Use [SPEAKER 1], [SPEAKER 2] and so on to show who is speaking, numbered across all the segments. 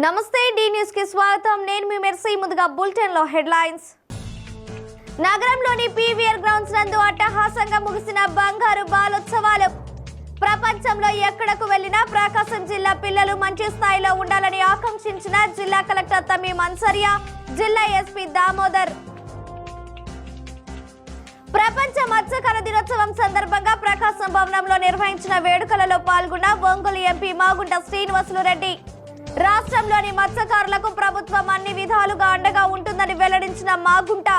[SPEAKER 1] నమస్తే D news కి స్వాగతం నేను మీ మెర్సీ ముందుగా బులెటిన్ లో హెడ్లైన్స్ నగరంలోని పీవీఆర్ గ్రౌండ్స్ నందు అట్టహాసంగా ముగిసిన బంగారు బాలోత్సవాలు ప్రపంచంలో ఎక్కడకు వెళ్లినా ప్రకాశం జిల్లా పిల్లలు మంచి స్థాయిలో ఉండాలని ఆకాంక్షించిన జిల్లా కలెక్టర్ తమీం అన్సరియా జిల్లా ఎస్పీ దామోదర్ ప్రపంచ మత్స్యకార దినోత్సవం సందర్భంగా ప్రకాశం భవనంలో నిర్వహించిన వేడుకలలో పాల్గొన్న ఒంగోలు ఎంపీ మాగుంట శ్రీనివాసులు రెడ్డి రాష్ట్రంలోని మత్స్యకారులకు ప్రభుత్వం అన్ని విధాలుగా అండగా ఉంటుందని వెల్లడించిన మాగుంట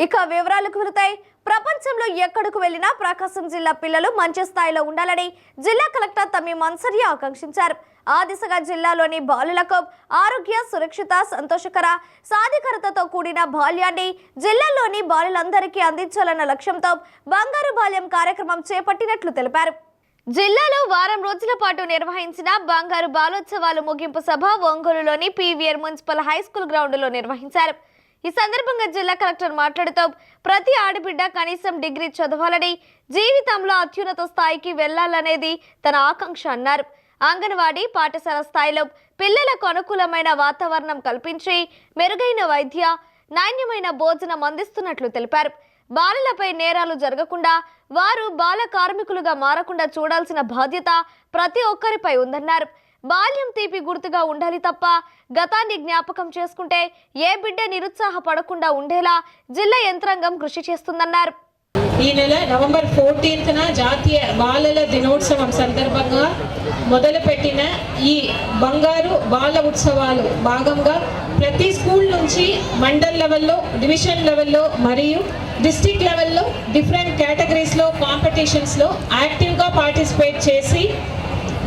[SPEAKER 1] ఇక వివరాలకు వెళతాయి. ప్రపంచంలో ఎక్కడకు వెళ్లినా ప్రకాశం జిల్లా పిల్లలు మంచి స్థాయిలో ఉండాలని జిల్లా కలెక్టర్ తమీం అన్సరియా ఆకాంక్షించారు. ఆ దిశగా జిల్లాలోని బాలులకు ఆరోగ్య సురక్షిత సంతోషకర సాధికారతతో కూడిన బాల్యాన్ని జిల్లాలోని బాలులందరికీ అందించాలన్న లక్ష్యంతో బంగారు బాల్యం కార్యక్రమం చేపట్టినట్లు తెలిపారు. జిల్లాలో వారం రోజుల పాటు నిర్వహించిన బంగారు బాలోత్సవాలు ముగింపు సభ ఒంగోలులోని పీవీఆర్ మున్సిపల్ హై స్కూల్ గ్రౌండ్లో నిర్వహించారు. ఈ సందర్భంగా జిల్లా కలెక్టర్ మాట్లాడుతూ ప్రతి ఆడబిడ్డ కనీసం డిగ్రీ చదవాలని, జీవితంలో అత్యున్నత స్థాయికి వెళ్లాలనేది తన ఆకాంక్ష అన్నారు. అంగన్వాడీ పాఠశాల స్థాయిలో పిల్లలకు అనుకూలమైన వాతావరణం కల్పించి మెరుగైన వైద్య, నాణ్యమైన భోజనం అందిస్తున్నట్లు తెలిపారు. బాలలపై నేరాలు జరగకుండా, వారు బాల కార్మికులుగా మారకుండా చూడాల్సిన బాధ్యత ప్రతి ఒక్కరిపై ఉందన్నారు. బాల్యం తీపి గుర్తుగా ఉండాలి తప్ప గతాన్ని జ్ఞాపకం చేసుకుంటే ఏ బిడ్డ నిరుత్సాహపడకుండా ఉండేలా జిల్లా యంత్రాంగం కృషి చేస్తుందన్నారు.
[SPEAKER 2] ఈ నెల నవంబర్ 14న జాతీయ బాలల దినోత్సవం సందర్భంగా మొదలుపెట్టిన ఈ బంగారు బాల ఉత్సవాలు భాగంగా ప్రతి స్కూల్ నుంచి మండల్ లెవెల్లో, డివిజన్ లెవెల్లో మరియు డిస్ట్రిక్ట్ లెవెల్లో డిఫరెంట్ కేటగిరీస్లో కాంపిటీషన్స్లో యాక్టివ్గా పార్టిసిపేట్ చేసి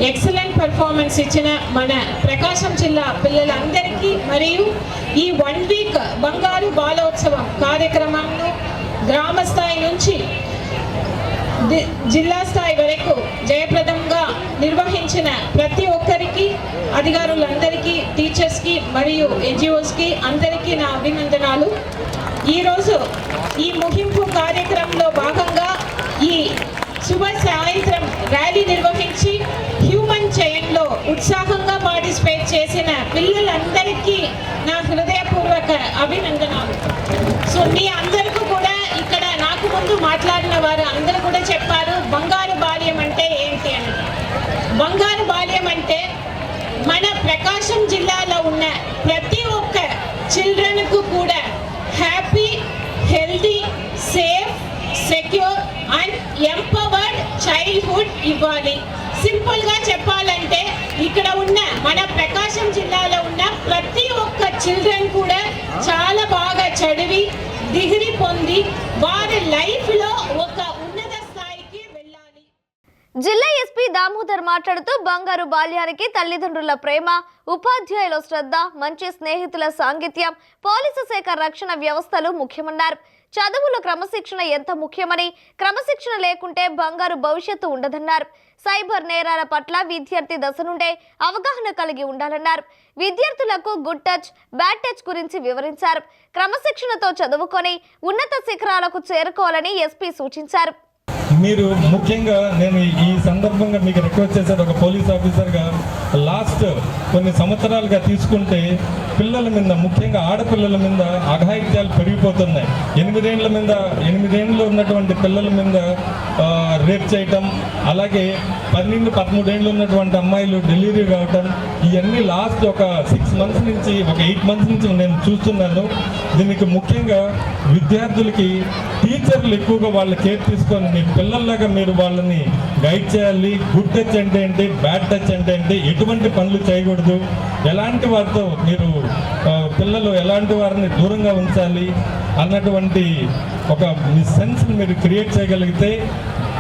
[SPEAKER 2] ఎక్సలెంట్ పెర్ఫార్మెన్స్ ఇచ్చిన మన ప్రకాశం జిల్లా పిల్లలందరికీ మరియు ఈ 1 వీక్ బంగారు బాలోత్సవం కార్యక్రమంలో గ్రామ స్థాయి నుంచి జిల్లా స్థాయి వరకు జయప్రదంగా నిర్వహించిన ప్రతి ఒక్కరికి, అధికారులందరికీ, టీచర్స్కి మరియు ఎన్జిఓస్కి అందరికీ నా అభినందనాలు. ఈరోజు ఈ ముగింపు కార్యక్రమంలో భాగంగా ఈ శుభ సాయంత్రం ర్యాలీ నిర్వహించి హ్యూమన్ చైన్లో ఉత్సాహంగా పార్టిసిపేట్ చేసిన పిల్లలందరికీ నా హృదయపూర్వక అభినందనాలు. సో మీ అందరికీ కూడా ఇక్కడ నాకు ముందు మాట్లాడిన వారు అందరూ కూడా చెప్పారు బంగారు బాల్యం అంటే ఏంటి అని. బంగారు బాల్యం అంటే మన ప్రకాశం జిల్లాలో ఉన్న ప్రతి ఒక్క చిల్డ్రన్కు కూడా happy, healthy, safe, secure and empowered childhood ఇవ్వాలి. సింపుల్గా చెప్పాలంటే ఇక్కడ ఉన్న మన ప్రకాశం జిల్లాలో ఉన్న ప్రతి ఒక్క చిల్డ్రన్ కూడా చాలా బాగా చదివి డిగ్రీ పొంది వారి లైఫ్లో ఒక ఉన్నత స్థాయికి వెళ్ళాలి.
[SPEAKER 1] జిల్లా ఎస్పీ దామోదర్ మాట్లాడుతూ బంగారు బాల్యానికి తల్లిదండ్రుల ప్రేమ, ఉపాధ్యాయుల శ్రద్ధ, మంచి స్నేహితుల సాంగత్యం, పోలీసు శాఖ రక్షణ వ్యవస్థలు ముఖ్యమన్నారు. చదువులో క్రమశిక్షణ ఎంత ముఖ్యమని, క్రమశిక్షణ లేకుంటే బంగారు భవిష్యత్తు ఉండదన్నారు. సైబర్ నేరాల పట్ల విద్యార్థి దశ నుండే అవగాహన కలిగి ఉండాలన్నారు. విద్యార్థులకు గుడ్ టచ్, బ్యాడ్ టచ్ గురించి వివరించారు. క్రమశిక్షణతో చదువుకొని ఉన్నత శిఖరాలకు చేరుకోవాలని ఎస్పీ సూచించారు.
[SPEAKER 3] మీరు ముఖ్యంగా నేను ఈ సందర్భంగా మీకు రిక్వెస్ట్ చేసేది, ఒక పోలీస్ ఆఫీసర్గా లాస్ట్ కొన్ని సంవత్సరాలుగా తీసుకుంటే పిల్లల మీద, ముఖ్యంగా ఆడపిల్లల మీద అఘాయిత్యాలు పెరిగిపోతున్నాయి. 8 ఏళ్ళు ఉన్నటువంటి పిల్లల మీద రేప్ చేయటం, అలాగే 12-13 ఏళ్ళు ఉన్నటువంటి అమ్మాయిలు డెలివరీ కావటం, ఇవన్నీ లాస్ట్ ఒక 6 మంత్స్ నుంచి, ఒక 8 మంత్స్ నుంచి నేను చూస్తున్నాను. దీనికి ముఖ్యంగా విద్యార్థులకి టీచర్లు ఎక్కువగా వాళ్ళ కేర్ తీసుకొని మీ పిల్లల్లాగా మీరు వాళ్ళని గైడ్ చేయాలి. గుడ్ టచ్ అంటే ఏంటి, బ్యాడ్ టచ్ అంటే ఏంటి, ఎటువంటి పనులు చేయకూడదు, ఎలాంటి వారితో మీరు పిల్లలు ఎలాంటి వారిని దూరంగా ఉంచాలి అన్నటువంటి ఒక మీ సెన్స్ని మీరు క్రియేట్ చేయగలిగితే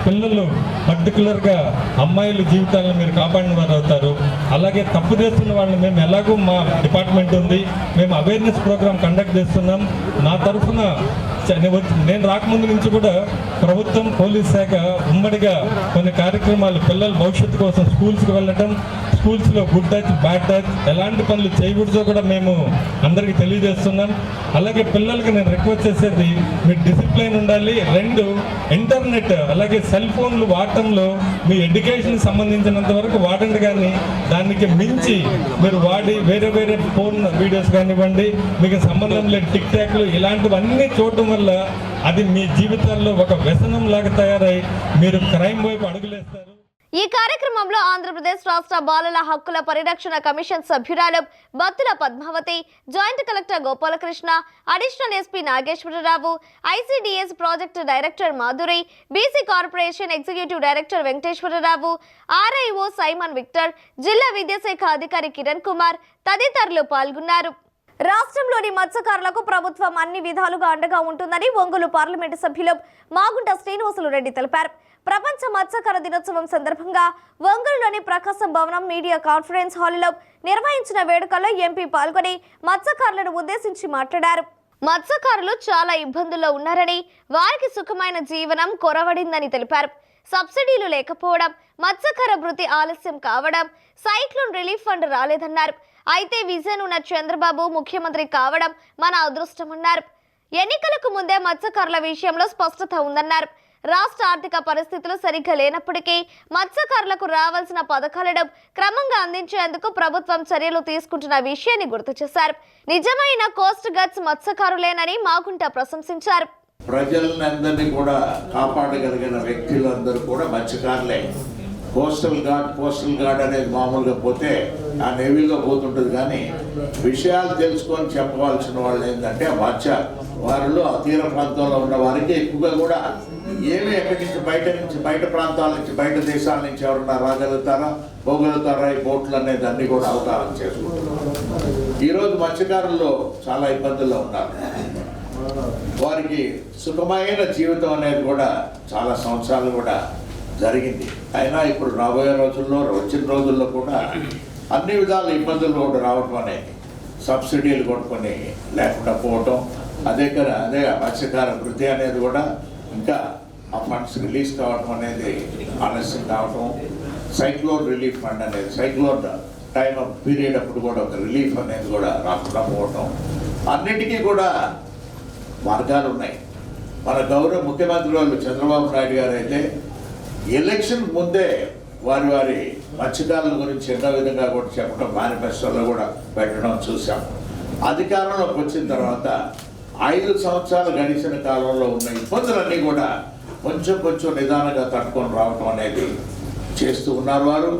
[SPEAKER 3] పిల్లలు, పర్టికులర్గా అమ్మాయిల జీవితాలను మీరు కాపాడిన వారు అవుతారు. అలాగే తప్పు చేస్తున్న వాళ్ళని మేము ఎలాగో మా డిపార్ట్మెంట్ ఉంది, మేము అవేర్నెస్ ప్రోగ్రామ్ కండక్ట్ చేస్తున్నాం. నా తరఫున నేను రాకముందు నుంచి కూడా ప్రభుత్వం, పోలీస్ శాఖ ఉమ్మడిగా కొన్ని కార్యక్రమాలు, పిల్లల భవిష్యత్తు కోసం స్కూల్స్కి వెళ్ళటం, స్కూల్స్లో గుడ్ టచ్ బ్యాడ్ టచ్ ఎలాంటి పనులు చేయకూడదో కూడా మేము అందరికీ తెలియజేస్తున్నాం. అలాగే పిల్లలకి నేను రిక్వెస్ట్ చేసేది, మీరు డిసిప్లైన్ ఉండాలి. 2, ఇంటర్నెట్ అలాగే సెల్ ఫోన్లు వాడటంలో మీ ఎడ్యుకేషన్ సంబంధించినంత వరకు వాడండి, కానీ దానికి మించి మీరు వాడి వేరే వేరే ఫోన్ వీడియోస్ కానివ్వండి, మీకు సంబంధం లేని టిక్ టాక్లు ఇలాంటివన్నీ చూడటం వల్ల అది మీ జీవితాల్లో ఒక వ్యసనం లాగా తయారై మీరు క్రైమ్ వైపు అడుగులేస్తారు.
[SPEAKER 1] ఈ కార్యక్రమంలో ఆంధ్రప్రదేశ్ రాష్ట్ర బాలల హక్కుల పరిరక్షణ కమిషన్ సభ్యురాలు Battula Padmavathi, joint collector Gopalakrishna, additional SP Nageswara Rao, ICDS project director Madhuri, BC corporation executive director Venkateswara Rao, RIO Simon Victor, జిల్లా విద్యాశాఖ అధికారి కిరణ్ కుమార్ తదితరులు పాల్గొన్నారు. రాష్ట్రంలోని మత్స్యకారులకు ప్రభుత్వం అన్ని విధాలుగా అండగా ఉంటుందని ఒంగోలు పార్లమెంటు సభ్యులు మాగుంట శ్రీనివాసులు రెడ్డి తెలిపారు. ప్రపంచ మత్స్యకార దినోత్సవం సందర్భంగా ఒంగోలులోని ప్రకాశం భవనం మీడియా కాన్ఫరెన్స్ హాల్లో నిర్వహించిన వేడుకల్లో ఎంపీ పాల్గొని మత్స్యకారులను ఉద్దేశించి మాట్లాడారు. మత్స్యకారులు చాలా ఇబ్బందుల్లో ఉన్నారని, వారికి సుఖమైన జీవనం కొరవడిందని తెలిపారు. సబ్సిడీలు లేకపోవడం, మత్స్యకార వృత్తి ఆలస్యం కావడం, సైక్లోన్ రిలీఫ్ ఫండ్ రాలేదన్నారు. అయితే విజన్ ఉన్న చంద్రబాబు ముఖ్యమంత్రి కావడం మన అదృష్టమన్నారు. ఎన్నికలకు ముందే మత్స్యకారుల విషయంలో స్పష్టత ఉందన్నారు. రాష్ట్ర ఆర్థిక పరిస్థితులు సరిగ్గా లేనప్పటికీ మత్స్యకారులకు రావాల్సిన పథకాలను క్రమంగా అందించేందుకు ప్రభుత్వం చర్యలు తీసుకుంటున్న విషయాన్ని గుర్తు చేశారు. నిజమైన కోస్ట్ గట్స్ మత్స్యకారులేనని మాగుంట ప్రశంసించారు.
[SPEAKER 4] ప్రజలందరినీ కూడా కాపాడగలిగిన వ్యక్తులు అందరూ కూడా మత్స్యకారులే. కోస్టల్ గార్డ్ అనేది మామూలుగా పోతే ఆ నేవీలో పోతుంటుంది, కానీ విషయాలు తెలుసుకొని చెప్పవలసిన వాళ్ళు ఏంటంటే వారిలో ఆ తీర ప్రాంతంలో ఉన్న వారికి ఎక్కువగా కూడా ఏమి ఎక్కడి నుంచి బయట ప్రాంతాల నుంచి బయట దేశాల నుంచి ఎవరన్నా రాగలుగుతారా పోగలుగుతారా ఈ బోట్లు అనేది అన్ని కూడా అవగాహన చేసుకుంటున్నారు. ఈరోజు మత్స్యకారుల్లో చాలా ఇబ్బందుల్లో ఉన్నారు. వారికి సుఖమైన జీవితం అనేది కూడా చాలా సంవత్సరాలు కూడా జరిగింది. అయినా ఇప్పుడు రాబోయే రోజుల్లో వచ్చిన రోజుల్లో కూడా అన్ని విధాల ఇబ్బందులు కూడా రావటం అనేది, సబ్సిడీలు కొట్టుకొని లేకుండా పోవటం, అదే మత్స్యకార వృత్తి అనేది కూడా ఇంకా ఆ ఫండ్స్ రిలీజ్ కావటం అనేది ఆలస్యం కావటం, సైక్లోన్ రిలీఫ్ ఫండ్ అనేది సైక్లోన్ టైం ఆఫ్ పీరియడ్ అప్పుడు కూడా ఒక రిలీఫ్ అనేది కూడా రాకుండా పోవటం, అన్నిటికీ కూడా మార్గాలు ఉన్నాయి. మన గౌరవ ముఖ్యమంత్రి వాళ్ళు చంద్రబాబు నాయుడు గారు అయితే ఎలక్షన్ ముందే వారి మత్స్యకారుల గురించి ఎన్నో విధంగా కూడా చెప్పడం, మేనిఫెస్టోలో కూడా పెట్టడం చూసాం. అధికారంలోకి వచ్చిన తర్వాత 5 సంవత్సరాలు గడిచిన కాలంలో ఉన్న ఇబ్బందులన్నీ కూడా కొంచెం నిదానంగా తట్టుకొని రావటం అనేది చేస్తూ ఉన్నారు. వారు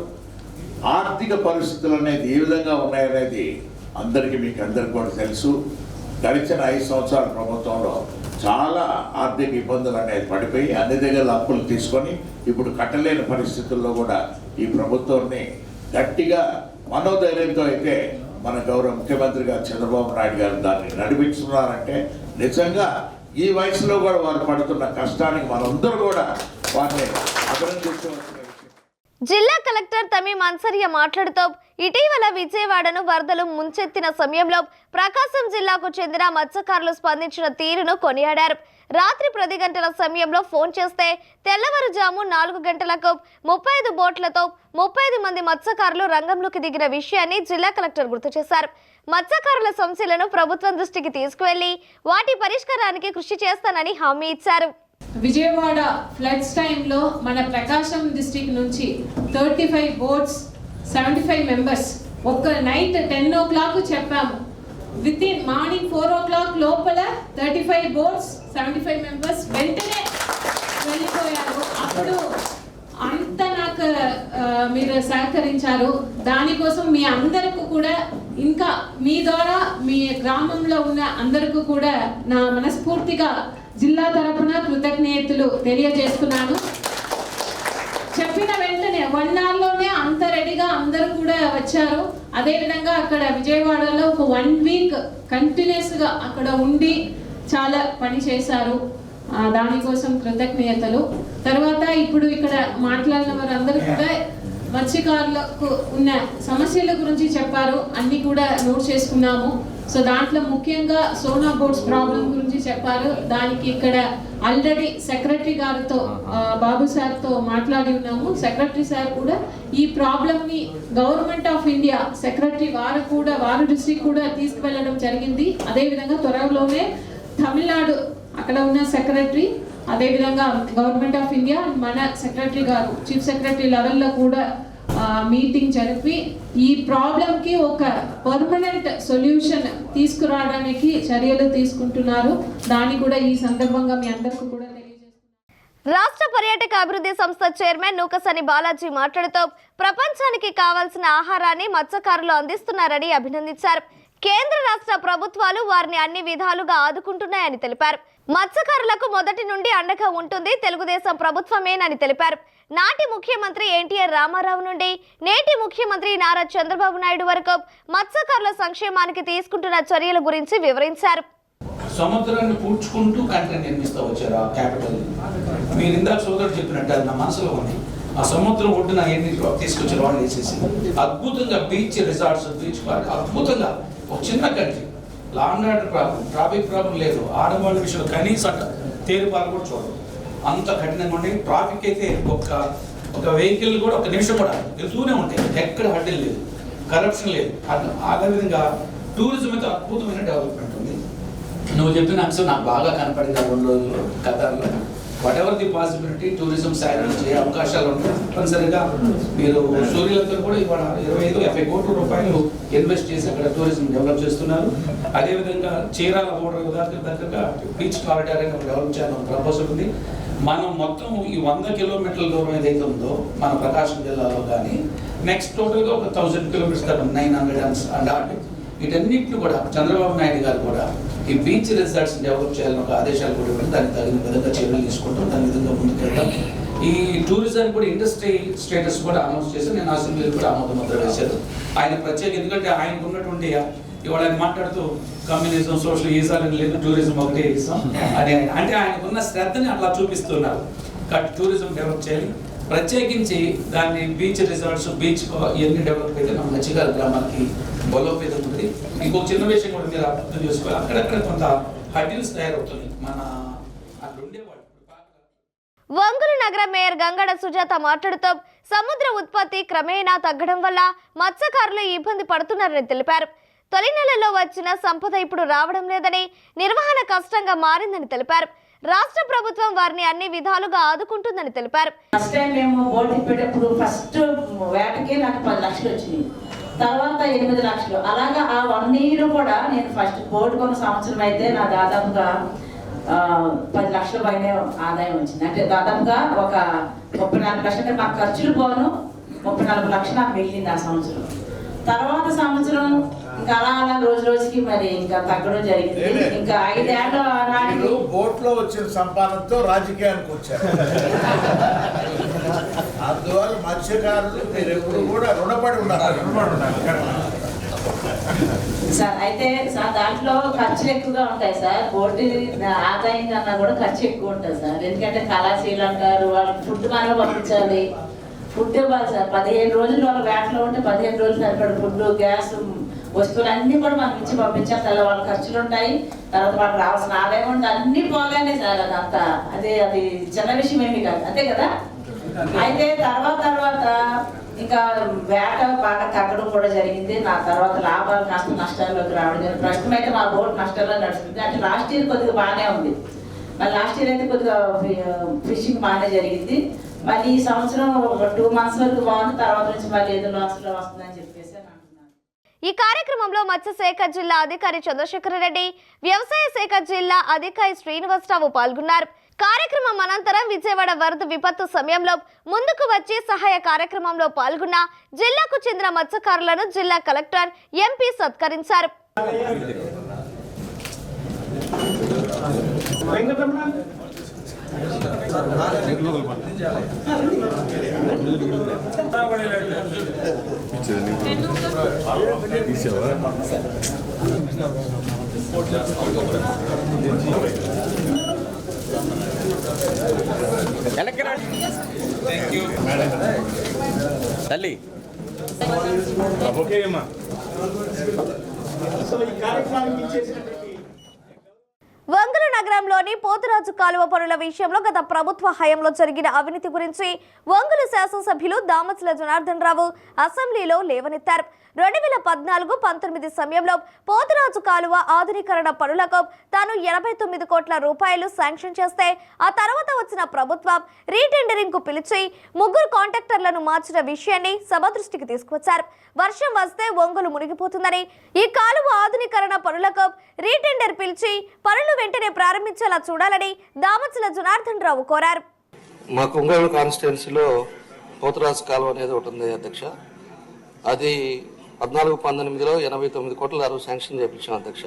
[SPEAKER 4] ఆర్థిక పరిస్థితులు అనేది ఏ విధంగా ఉన్నాయనేది మీకు అందరికీ కూడా తెలుసు. గడిచిన 5 సంవత్సరాల ప్రభుత్వంలో చాలా ఆర్థిక ఇబ్బందులు అనేది పడిపోయి అన్ని దగ్గర అప్పులు తీసుకొని ఇప్పుడు కట్టలేని పరిస్థితుల్లో కూడా ఈ ప్రభుత్వాన్ని గట్టిగా మనోధైర్యంతో అయితే మన గౌరవ ముఖ్యమంత్రి గారు చంద్రబాబు నాయుడు గారు దాన్ని నడిపిస్తున్నారంటే నిజంగా ఈ వయసులో కూడా వారు పడుతున్న కష్టానికి మనందరూ కూడా వారిని అభినందించవలసిన.
[SPEAKER 1] జిల్లా కలెక్టర్ తమీం అన్సరియా మాట్లాడుతూ ఇటీవల విజయవాడను వరదలు ముంచెత్తిన సమయంలో ప్రకాశం జిల్లాకు చెందిన మత్స్యకారులు స్పందించిన తీరును కొనియాడారు. రాత్రి 10 గంటల సమయంలో ఫోన్ చేస్తే తెల్లవారుజాము 4 గంటలకు 35 బోట్లతో 35 మంది మత్స్యకారులు రంగంలోకి దిగిన విషయాన్ని జిల్లా కలెక్టర్ గుర్తు చేశారు. మత్స్యకారుల సమస్యలను ప్రభుత్వం దృష్టికి తీసుకువెళ్లి వాటి పరిష్కారానికి కృషి చేస్తానని హామీ ఇచ్చారు.
[SPEAKER 2] విజయవాడ ఫ్లడ్స్ టైంలో మన ప్రకాశం డిస్ట్రిక్ట్ నుంచి 35 బోట్స్ 75 మెంబర్స్ ఒక్క నైట్ 10 o'clock చెప్పాము. విత్ ఇన్ మార్నింగ్ 4 o'clock లోపల 35 బోట్స్ 75 మెంబర్స్ వెంటనే వెళ్ళిపోయారు. అప్పుడు అంత నాకు మీరు సహకరించారు. దానికోసం మీ అందరికీ కూడా, ఇంకా మీ ద్వారా మీ గ్రామంలో ఉన్న అందరికీ కూడా నా మనస్ఫూర్తిగా జిల్లా తరపున కృతజ్ఞతలు తెలియజేస్తున్నాను. చెప్పిన వెంటనే 1 hourలోనే అంత రెడీగా అందరూ కూడా వచ్చారు. అదేవిధంగా అక్కడ విజయవాడలో ఒక 1 week కంటిన్యూస్గా అక్కడ ఉండి చాలా పని చేశారు. దానికోసం కృతజ్ఞతలు. తర్వాత ఇప్పుడు ఇక్కడ మాట్లాడిన వారందరూ కూడా మత్స్యకారులకు ఉన్న సమస్యల గురించి చెప్పారు. అన్ని కూడా నోట్ చేసుకున్నాము. సో దాంట్లో ముఖ్యంగా సోనా బోర్డ్స్ ప్రాబ్లం గురించి చెప్పారు. దానికి ఇక్కడ ఆల్రెడీ సెక్రటరీ గారితో బాబు సార్తో మాట్లాడి ఉన్నాము. సెక్రటరీ సార్ కూడా ఈ ప్రాబ్లమ్ని గవర్నమెంట్ ఆఫ్ ఇండియా సెక్రటరీ వారు డిస్ట్రిక్ట్ కూడా తీసుకువెళ్ళడం జరిగింది. అదేవిధంగా త్వరలోనే తమిళనాడు అక్కడ ఉన్న సెక్రటరీ, అదేవిధంగా గవర్నమెంట్ ఆఫ్ ఇండియా మన సెక్రటరీ గారు చీఫ్ సెక్రటరీ లెవెల్లో కూడా మీటింగ్ జరిపి ఈ ప్రాబ్లంకి ఒక పర్మనెంట్ సొల్యూషన్ తీసుకురావడానికి చర్యలు తీసుకుంటున్నారు. దాన్ని కూడా ఈ సందర్భంగా మీ అందరికీ కూడా తెలియజేస్తున్నారు.
[SPEAKER 1] రాష్ట్ర పర్యాటక అభివృద్ధి సంస్థ చైర్మన్ నూకసాని బాలాజీ మాట్లాడుతూ ప్రపంచానికి కావాల్సిన ఆహారాన్ని మత్స్యకారులు అందిస్తున్నారని అభినందించారు. కేంద్ర రాష్ట్ర ప్రభుత్వాలు వారిని అన్ని విధాలుగా ఆదుకుంటున్నాయని తెలిపారు. మత్స్యకారులకు మొదటి నుండి అండగా ఉంటుంది తెలుగుదేశం ప్రభుత్వమేనని తెలిపారు. నాటి ముఖ్యమంత్రి ఎన్టీఆర్ రామారావు నుండి నేటి ముఖ్యమంత్రి నారా చంద్రబాబు నాయుడు వరకు మత్స్యకారుల సంక్షేమానికి తీసుకుంటున్న చర్యల గురించి వివరించారు.
[SPEAKER 5] సముద్రాన్ని పూడ్చుకుంటూ కంటెంట్ నిర్మిస్తూ వచ్చారు ఆ క్యాపిటల్. మీరు ఇందాక సోదరుడు చెప్పినట్టు అది నా మనసులో ఉంది. ఆ సముద్రం ఒడ్డున ఎన్ని తీసుకొచ్చారు వాళ్ళు వేసేసి అద్భుతంగా బీచ్ రిసార్ట్స్, బీచ్ పార్క్ అద్భుతంగా ఒక చిన్న country. Law and order problem, traffic problem లేదు. ఆడవాళ్ళ విషయంలో కనీసం తేలిపాలు కూడా చూడరు, అంత కఠినంగా ఉండి ట్రాఫిక్ అయితే ఒక వెహికల్ కూడా ఒక నిమిషం కూడా వెళ్తూనే ఉంటాయి, ఎక్కడ హడ్డలు లేదు, కరప్షన్ లేదు. అదే విధంగా టూరిజం అయితే అద్భుతమైన డెవలప్మెంట్ ఉంది. నువ్వు చెప్పిన అంశం నాకు బాగా కనపడింది ఆ 2 రోజుల్లో ఖతార్లో. Whatever the possibility tourism side చేయ అవకాశాలు ఉంటాయి. తప్పనిసరిగా మీరు సూర్యలంతా కూడా ఇవాళ 25-50 కోట్ల రూపాయలు ఇన్వెస్ట్ చేసి అక్కడ టూరిజం డెవలప్ చేస్తున్నారు. అదేవిధంగా చీరాల బోర్డర్ దగ్గరగా బీచ్ కారిడార్ అని డెవలప్ చేయాలని ప్రపోజల్ ఉంది. మనం మొత్తం ఈ 100 కిలోమీటర్ల దూరం ఏదైతే ఉందో మన ప్రకాశం జిల్లాలో కానీ నెక్స్ట్ టోటల్గా ఒక 1000 కిలోమీటర్స్ 900 అండ్ ఆర్ట్ వీటన్నిటిని కూడా చంద్రబాబు నాయుడు గారు కూడా ఈ బీచ్ రిసార్ట్స్ డెవలప్ చేయాలని ఒక ఆదేశాలు కూడా ఇవ్వండి. దానికి తగిన విధంగా చర్యలు తీసుకుంటాం, దాని విధంగా ముందుకెళ్తాం. ఈ టూరిజం కూడా ఇండస్ట్రీ స్టేటస్ కూడా అనౌన్స్ చేసి నేను అసెంబ్లీలో కూడా ఆమోద ముద్ర వేశారు. ఆయన ప్రత్యేక, ఎందుకంటే ఆయనకు ఉన్నటువంటి ఇవాళ ఆయన మాట్లాడుతూ కమ్యూనిజం సోషల్ ఈజాలని లేదు, టూరిజం ఒకటే ఇస్తాం అని అంటే ఆయనకున్న శ్రద్ధని అట్లా చూపిస్తున్నారు. కాబట్టి టూరిజం డెవలప్ చేయాలి, ప్రత్యేకించి దాన్ని బీచ్ రిసార్ట్స్ బీచ్ ఇవన్నీ డెవలప్ అయితే మన మత్స్యకార గ్రామానికి బలోపేతం ఉంటుంది. ఇంకొక చిన్న విషయం కూడా మీరు అర్థం చేసుకోవాలి, అక్కడక్కడ కొంత హడ్డిల్స్ తయారవుతుంది మన అక్కడ ఉండేవాళ్ళు.
[SPEAKER 1] ఒంగోలు నగర మేయర్ గంగడ సుజాత మాట్లాడుతూ సముద్ర ఉత్పత్తి క్రమేణా తగ్గడం వల్ల మత్స్యకారులు ఇబ్బంది పడుతున్నారని తెలిపారు. తొలి నెలలో వచ్చిన సంపద ఇప్పుడు రావడం లేదని, నిర్వహణ కష్టంగా మారిందని తెలిపారు. రాష్ట్ర ప్రభుత్వం వారిని అన్ని విధాలుగా ఆదుకుంటుందని తెలిపారు.
[SPEAKER 6] ఫస్ట్ టైం మేము బోట్ పెట్టేప్పుడు ఫస్ట్ వేటకే నాకు 10 లక్షలు వచ్చినాయి, తర్వాత 8 లక్షలు. అలాగా ఆ 1 ఇయర్ కూడా నేను ఫస్ట్ బోట్ కొన్న సంవత్సరం అయితే నా దాదాపుగా 10 లక్షల పైన ఆదాయం వచ్చింది. అంటే దాదాపుగా ఒక 34 లక్షలు, అంటే నాకు ఖర్చులు పోను 34 లక్షలు నాకు మిగిలింది ఆ సంవత్సరం. తర్వాత సంవత్సరం ఇంకా అలా రోజు రోజుకి మరి ఇంకా తగ్గడం జరిగింది. ఇంకా 5 ఏళ్ళ నాటికి
[SPEAKER 7] బోట్ లో వచ్చిన సంపాదనతో రాజకీయానికి వచ్చారు. అందువల్ల మత్స్యకారులు మీరు ఎప్పుడు కూడా రుణపడి ఉన్నారు.
[SPEAKER 6] సార్ అయితే సార్ దాంట్లో ఖర్చులు ఎక్కువగా ఉంటాయి సార్. బోటి ఆదాయం కన్నా కూడా ఖర్చు ఎక్కువ ఉంటుంది సార్. ఎందుకంటే కళాశీలు అంటారు, వాళ్ళకి ఫుడ్ మనం పంపించాలి, ఫుడ్ ఇవ్వాలి సార్. 15 రోజులు వాళ్ళ వేటలో ఉంటే 15 రోజులు సరిపడే ఫుడ్, గ్యాస్, వస్తువులు అన్నీ కూడా మనం ఇచ్చి పంపించాలి. తర్వాత వాళ్ళ ఖర్చులు ఉంటాయి, తర్వాత వాళ్ళకి రావాల్సిన ఆదాయం ఉంటుంది, అన్ని పోగానే సార్ అదంతా. అది చిన్న విషయం ఏమి కాదు, అంతే కదా. అయితే తర్వాత ఇంకా వేట బాగా తగ్గడం కూడా జరిగింది. నా తర్వాత లాభాలు కాస్త నష్టాల్లోకి రావడం జరిగింది. ప్రస్తుతం అయితే మా బోట్ నష్టాల్లో నడుస్తుంది. అంటే లాస్ట్ ఇయర్ కొద్దిగా బాగానే ఉంది, మరి లాస్ట్ ఇయర్ అయితే కొద్దిగా ఫిషింగ్ బాగానే జరిగింది. మళ్ళీ ఈ సంవత్సరం ఒక 2 months వరకు బాగుంది, తర్వాత నుంచి మళ్ళీ ఏదో లాస్ట్లో వస్తుందని చెప్పేసి అంటున్నాను.
[SPEAKER 1] ఈ కార్యక్రమంలో మత్స్యశాఖ జిల్లా అధికారి చంద్రశేఖర రెడ్డి, వ్యవసాయ శాఖ జిల్లా అధికారి శ్రీనివాసరావు పాల్గొన్నారు. కార్యక్రమం అనంతరం విజయవాడ వరద విపత్తు సమయంలో ముందుకు వచ్చి సహాయ కార్యక్రమంలో పాల్గొన్న జిల్లాకు చెందిన మత్స్యకారులను జిల్లా కలెక్టర్ ఎంపీ సత్కరించారు.
[SPEAKER 8] తల్లి
[SPEAKER 3] ఓకే అమ్మా.
[SPEAKER 7] సో ఈ కార్యక్రమానికి ఇచ్చేసినటువంటి
[SPEAKER 1] వంగల నగరంలోని పోతురాజు కాలువ పనుల విషయంలో గత ప్రభుత్వ హయాంలో జరిగిన అవినీతి గురించి వంగలు శాసనసభ్యులు దామచల జనార్దన్ రావు అసెంబ్లీలో లేవనెత్తారు. 2014-19 సమయంలో పోతురాజు కాలువ ఆధునీకరణ పనులకు తాను 89 కోట్ల రూపాయలు శాంక్షన్ చేస్తే ఆ తర్వాత వచ్చిన ప్రభుత్వం రీటెండరింగ్ కు పిలిచి 3 కాంట్రాక్టర్లను మార్చిన విషయాన్ని సభ దృష్టికి తీసుకువచ్చారు. వర్షం వస్తే వంగలు మునిగిపోతుందని ఈ కాలువ ఆధునీకరణ పనులకు రీటెండర్ పిలిచి పనులు వెంటనే ప్రారంభించేలా చూడాలని దామచల జనార్దన్ రావు కోరారు.
[SPEAKER 8] మా ఒంగోలు కాన్స్టిట్యున్సీలో పోతురాజు కాలువ అనేది ఒకటి ఉంది అధ్యక్ష. అది 14-19లో 89 కోట్ల శాంక్షన్ చేయించాం అధ్యక్ష.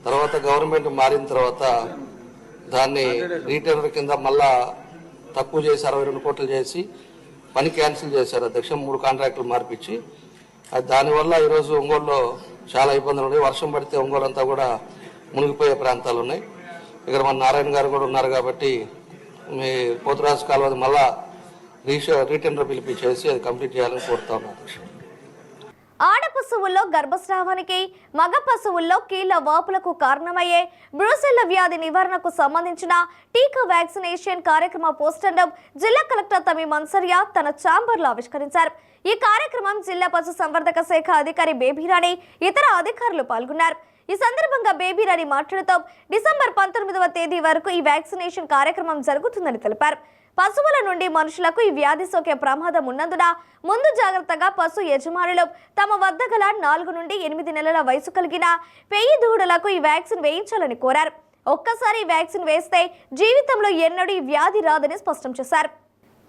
[SPEAKER 8] తర్వాత గవర్నమెంట్ మారిన తర్వాత దాన్ని రీటెండర్ కింద మళ్ళా తక్కువ చేసి 62 కోట్లు చేసి పని క్యాన్సిల్ చేశారు అధ్యక్ష. 3 కాంట్రాక్టులు మార్పించి దానివల్ల ఈరోజు ఒంగోలులో చాలా ఇబ్బందులు ఉన్నాయి. వర్షం పడితే ఒంగోలు అంతా కూడా మునిగిపోయే ప్రాంతాలు ఉన్నాయి. ఇక్కడ మన నారాయణ గారు కూడా ఉన్నారు కాబట్టి మీ పోతురాజు కాలువ మళ్ళా రీటెండర్ పిలిపించేసి అది కంప్లీట్ చేయాలని కోరుతా ఉన్నాను అధ్యక్ష.
[SPEAKER 1] ఆడ పశువుల్లో గర్భస్రావానికి, మగ పశువుల్లో కీళ్ల వాపులకు కారణమయ్యే బ్రూసెల్లా వ్యాధి నివారణకు సంబంధించిన టీకా వ్యాక్సినేషన్ కార్యక్రమ పోస్టర్ను జిల్లా కలెక్టర్ తమి మన్సరియా తన ఛాంబర్లో ఆవిష్కరించారు. ఈ కార్యక్రమం జిల్లా పశు సంవర్ధక శాఖ అధికారి బేబీరాణి ఇతర అధికారులు పాల్గొన్నారు. ఈ సందర్భంగా బేబీరాణి మాట్లాడుతూ డిసెంబర్ 19వ తేదీ వరకు ఈ వ్యాక్సినేషన్ కార్యక్రమం జరుగుతుందని తెలిపారు. పశువుల నుండి మనుషులకు ఈ వ్యాధి సోకే ప్రమాదం ఉన్నందున ముందు జాగ్రత్తగా పశు యజమానులు తమ వద్ద గల 4 నుండి 8 నెలల వయసు కలిగిన పెయ్యి దూడలకు ఈ వ్యాక్సిన్ వేయించాలని కోరారు. ఒక్కసారి ఈ వ్యాక్సిన్ వేస్తే జీవితంలో ఎన్నడూ ఈ వ్యాధి రాదని స్పష్టం చేశారు.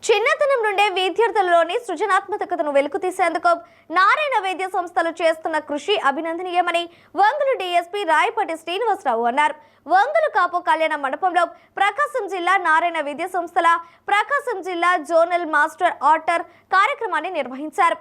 [SPEAKER 1] చిన్నతనం నుండే విద్యార్థులలోని సృజనాత్మకతను వెలుగుతీసేందుకు నారాయణ వైద్య సంస్థలు చేస్తున్న కృషి అభినందనీయమని వంగలు డీఎస్పీ రాయపాటి శ్రీనివాసరావు అన్నారు. వంగలు కాపు కళ్యాణ మండపంలో ప్రకాశం జిల్లా నారాయణ విద్యా సంస్థల ప్రకాశం జిల్లా జోనల్ మాస్టర్ ఆర్టర్ కార్యక్రమాన్ని నిర్వహించారు.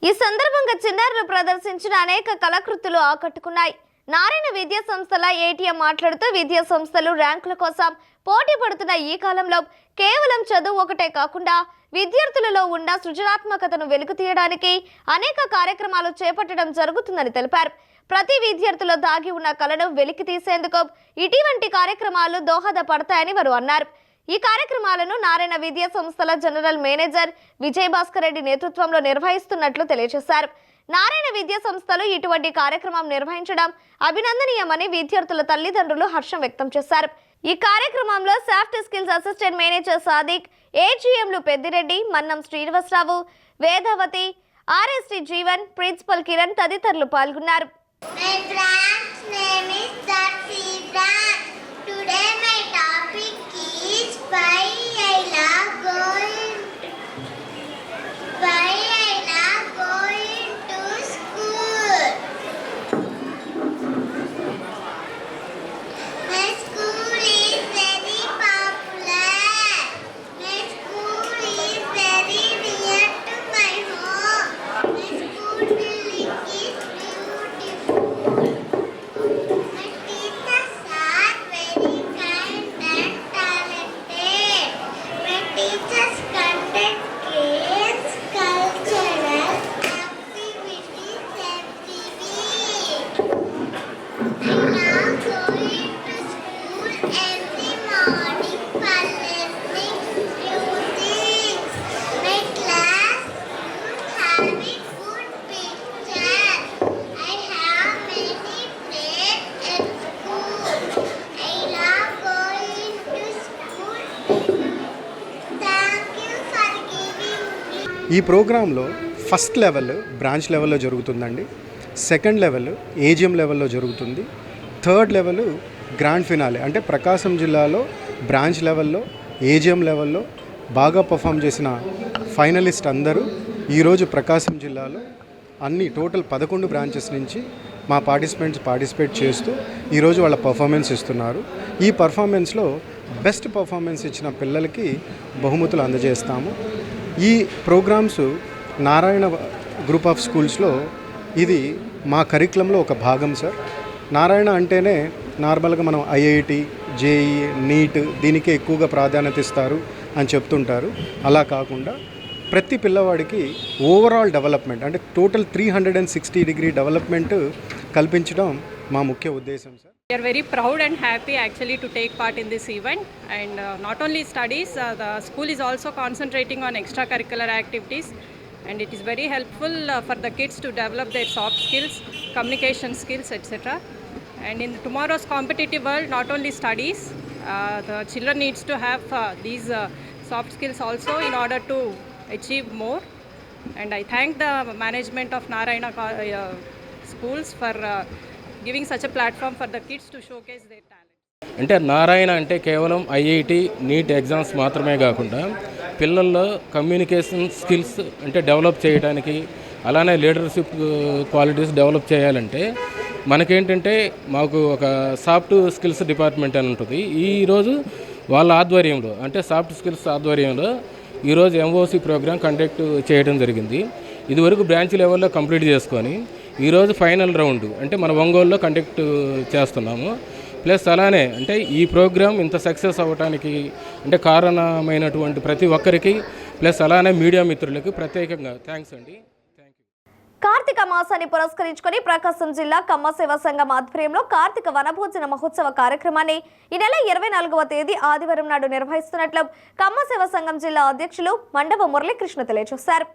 [SPEAKER 1] ఈ సందర్భంగా చిన్నారులు ప్రదర్శించిన అనేక కళాకృతులు ఆకట్టుకున్నాయి. నారాయణ విద్యా సంస్థల ఏటీఎం మాట్లాడుతూ విద్యా సంస్థలు ర్యాంకుల కోసం పోటీ పడుతున్న ఈ కాలంలో కేవలం చదువు ఒకటే కాకుండా విద్యార్థులలో ఉన్న సృజనాత్మకతను వెలుగు తీయడానికి అనేక కార్యక్రమాలు చేపట్టడం జరుగుతుందని తెలిపారు. ప్రతి విద్యార్థుల్లో దాగి ఉన్న కళను వెలికి తీసేందుకు ఇటువంటి కార్యక్రమాలు దోహదపడతాయని వారు అన్నారు. ఈ కార్యక్రమాలను నారాయణ విద్యా సంస్థల జనరల్ మేనేజర్ విజయభాస్కర్ రెడ్డి నేతృత్వంలో నిర్వహిస్తున్నట్లు తెలియజేశారు. నారాయణ విద్యా సంస్థలు ఇటువంటి కార్యక్రమం నిర్వహించడం అభినందనీయమని విద్యార్థుల తల్లిదండ్రులు హర్షం వ్యక్తం చేశారు. ఈ కార్యక్రమంలో soft skills assistant manager Sadiq, ఏజీఎంలు పెద్దిరెడ్డి, మన్నం శ్రీనివాసరావు, వేదావతి, ఆర్ఎస్టీ జీవన్, ప్రిన్సిపల్ కిరణ్ తదితరులు పాల్గొన్నారు.
[SPEAKER 9] ఈ ప్రోగ్రాంలో ఫస్ట్ లెవెల్ బ్రాంచ్ లెవెల్లో జరుగుతుందండి, సెకండ్ లెవెల్ ఏజిఎం లెవెల్లో జరుగుతుంది, థర్డ్ లెవెల్ గ్రాండ్ ఫినాలే అంటే ప్రకాశం జిల్లాలో బ్రాంచ్ లెవెల్లో ఏజిఎం లెవెల్లో బాగా పర్ఫామ్ చేసిన ఫైనలిస్ట్ అందరూ ఈరోజు ప్రకాశం జిల్లాలో అన్ని టోటల్ 11 బ్రాంచెస్ నుంచి మా పార్టిసిపేట్ చేస్తూ ఈరోజు వాళ్ళ పర్ఫార్మెన్స్ ఇస్తున్నారు. ఈ పర్ఫార్మెన్స్లో బెస్ట్ పర్ఫార్మెన్స్ ఇచ్చిన పిల్లలకి బహుమతులు అందజేస్తాము. ఈ ప్రోగ్రామ్స్ నారాయణ గ్రూప్ ఆఫ్ స్కూల్స్లో ఇది మా కరికులంలో ఒక భాగం సార్. నారాయణ అంటేనే నార్మల్గా మనం ఐఐటి, జేఈ, నీట్ దీనికే ఎక్కువగా ప్రాధాన్యత ఇస్తారు అని చెప్తుంటారు. అలా కాకుండా ప్రతి పిల్లవాడికి ఓవరాల్ డెవలప్మెంట్ అంటే టోటల్ 360 డిగ్రీ డెవలప్మెంట్ కల్పించడం మా ముఖ్య ఉద్దేశం sir.
[SPEAKER 10] We are very proud and happy actually to take part in this event, and not only studies, the school is also concentrating on extracurricular activities, and it is very helpful for the kids to develop their soft skills, communication skills, etc. And in tomorrow's competitive world, not only studies, the children needs to have these soft skills also in order to achieve more. And I thank the management of Narayana schools for giving such a platform for the kids to showcase their talent.
[SPEAKER 11] అంటే నారాయణ అంటే కేవలం IIT NEET exams మాత్రమే కాకుండా పిల్లల్లో communication skills అంటే develop చేయడానికి, అలానే leadership qualities develop చేయాలంటే మనకేంటంటే మాకు ఒక సాఫ్ట్ స్కిల్స్ డిపార్ట్మెంట్ అని ఉంటుంది. ఈరోజు వాళ్ళ ఆధ్వర్యంలో అంటే సాఫ్ట్ స్కిల్స్ ఆధ్వర్యంలో ఈరోజు ఎంఓసి ప్రోగ్రామ్ కండక్ట్ చేయడం జరిగింది. ఇదివరకు బ్రాంచ్ లెవెల్లో కంప్లీట్ చేసుకొని ఈరోజు ఫైనల్ రౌండ్ అంటే మన ఒంగోలులో కండక్ట్ చేస్తున్నాము. ప్లస్ అలానే అంటే ఈ ప్రోగ్రామ్ ఇంత సక్సెస్ అవ్వడానికి అంటే కారణమైనటువంటి ప్రతి ఒక్కరికి, ప్లస్ అలానే మీడియా మిత్రులకి ప్రత్యేకంగా థ్యాంక్స్ అండి.
[SPEAKER 1] కార్తీక మాసాన్ని పురస్కరించుకొని ప్రకాశం జిల్లా కమ్మ సేవా సంఘం ఆధ్వర్యంలో కార్తీక వనభోజన మహోత్సవ కార్యక్రమాన్ని ఈ నెల 24వ తేదీ ఆదివారం నాడు నిర్వహిస్తున్నట్లు కమ్మ సేవా సంఘం జిల్లా అధ్యక్షులు మండవ మురళీకృష్ణ తెలియజేశారు.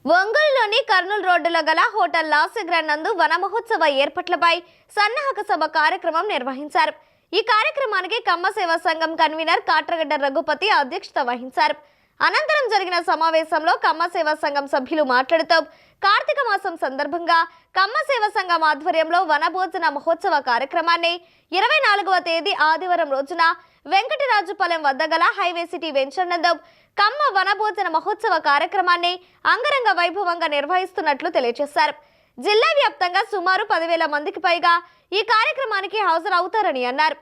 [SPEAKER 1] ఒంగోలులోని కర్నూలు రోడ్డులో గల హోటల్ లాసిగ్రాండ్ నందు వన మహోత్సవ ఏర్పాట్లపై సన్నాహక సభ కార్యక్రమం నిర్వహించారు. ఈ కార్యక్రమానికి కమ్మ సేవా సంఘం కన్వీనర్ కాట్రగడ్డ రఘుపతి అధ్యక్షత వహించారు. అనంతరం జరిగిన సమావేశంలో కమ్మ సేవా సంఘం సభ్యులు మాట్లాడుతూ కార్తీక మాసం సందర్భంగా కమ్మ సేవా సంఘం ఆధ్వర్యంలో వనభోజన మహోత్సవ కార్యక్రమాన్ని 24వ తేదీ ఆదివారం రోజున వెంకటరాజుపాలెం వద్ద గల హైవే సిటీ వెంచర్ నందు కమ్మ వనభోజన మహోత్సవ కార్యక్రమాన్ని అంగరంగ వైభవంగా నిర్వహిస్తున్నట్లు తెలియజేశారు. జిల్లా వ్యాప్తంగా సుమారు 10,000 మందికి పైగా ఈ కార్యక్రమానికి హాజరవుతారని అన్నారు.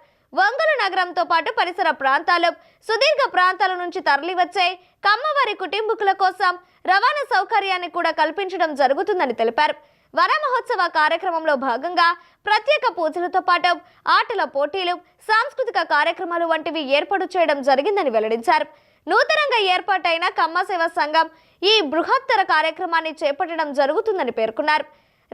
[SPEAKER 1] ఒంగోలు నగరంతో పాటు పరిసర ప్రాంతాలు, సుదీర్ఘ ప్రాంతాల నుంచి తరలివచ్చే కమ్మవారి కుటుంబీకుల కోసం రవాణా సౌకర్యాన్ని కూడా కల్పించడం జరుగుతుందని తెలిపారు. వన మహోత్సవ కార్యక్రమంలో భాగంగా ప్రత్యేక పూజలతో పాటు ఆటల పోటీలు, సాంస్కృతిక కార్యక్రమాలు వంటివి ఏర్పాటు చేయడం జరిగిందని వెల్లడించారు. నూతనంగా ఏర్పాటైన కమ్మ సేవా సంఘం ఈ బృహత్తర కార్యక్రమాన్ని చేపట్టడం జరుగుతుందని పేర్కొన్నారు.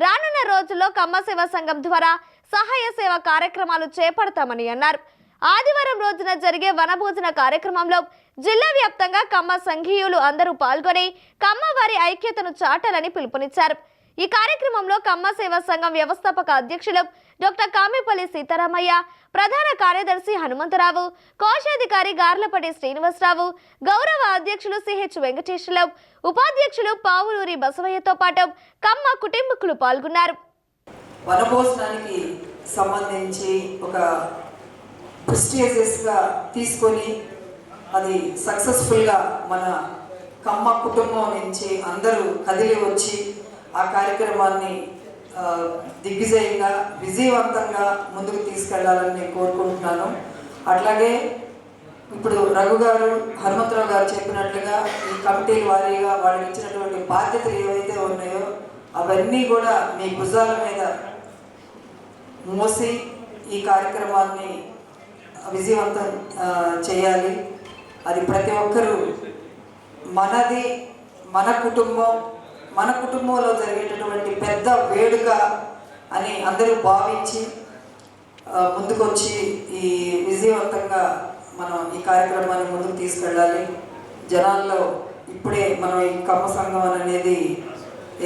[SPEAKER 1] రానున్న రోజుల్లో కమ్మ సేవా సంఘం ద్వారా సహాయ సేవ కార్యక్రమాలు చేపడతామని అన్నారు. ఆదివారం రోజున జరిగే వనభోజన కార్యక్రమంలో జిల్లా వ్యాప్తంగా కమ్మ సంఘీయులు అందరూ పాల్గొని కమ్మవారి ఐక్యతను చాటాలని పిలుపునిచ్చారు. ఈ కార్యక్రమంలో కమ్మ సేవా సంఘం వ్యవస్థాపక అధ్యక్షులు డాక్టర్ కామెపల్లి సీతారామయ్య, ప్రధాన కార్యదర్శి హనుమంతరావు, కోశాధికారి గార్లపడి శ్రీనివాసరావు, గౌరవ అధ్యక్షులు సిహెచ్ వెంకటేశ్వరరావు, ఉపాధ్యక్షులు పావులూరి బసవయ్యతో పాటు కమ్మ కుటుంబీకులు పాల్గొన్నారు.
[SPEAKER 12] వనభోజనానికి సంబంధించి ఒక ప్రెస్టీజియస్గా తీసుకొని అది సక్సెస్ఫుల్గా మన కమ్మ కుటుంబం నుంచి అందరూ కదిలి వచ్చి ఆ కార్యక్రమాన్ని దిగ్విజయంగా విజయవంతంగా ముందుకు తీసుకెళ్లాలని నేను కోరుకుంటున్నాను. అట్లాగే ఇప్పుడు రఘు గారు, హనుమంతరావు గారు చెప్పినట్లుగా ఈ కమిటీల వారీగా వాళ్ళకి ఇచ్చినటువంటి బాధ్యతలు ఏవైతే ఉన్నాయో అవన్నీ కూడా మీ భుజాల మీద మోసి ఈ కార్యక్రమాన్ని విజయవంతం చేయాలి. అది ప్రతి ఒక్కరూ మనది, మన కుటుంబం, మన కుటుంబంలో జరిగేటటువంటి పెద్ద వేడుక అని అందరూ భావించి ముందుకొచ్చి ఈ విజయవంతంగా మనం ఈ కార్యక్రమాన్ని ముందుకు తీసుకెళ్ళాలి. జనాల్లో ఇప్పుడే మనం ఈ కమ్మ సంఘం అనేది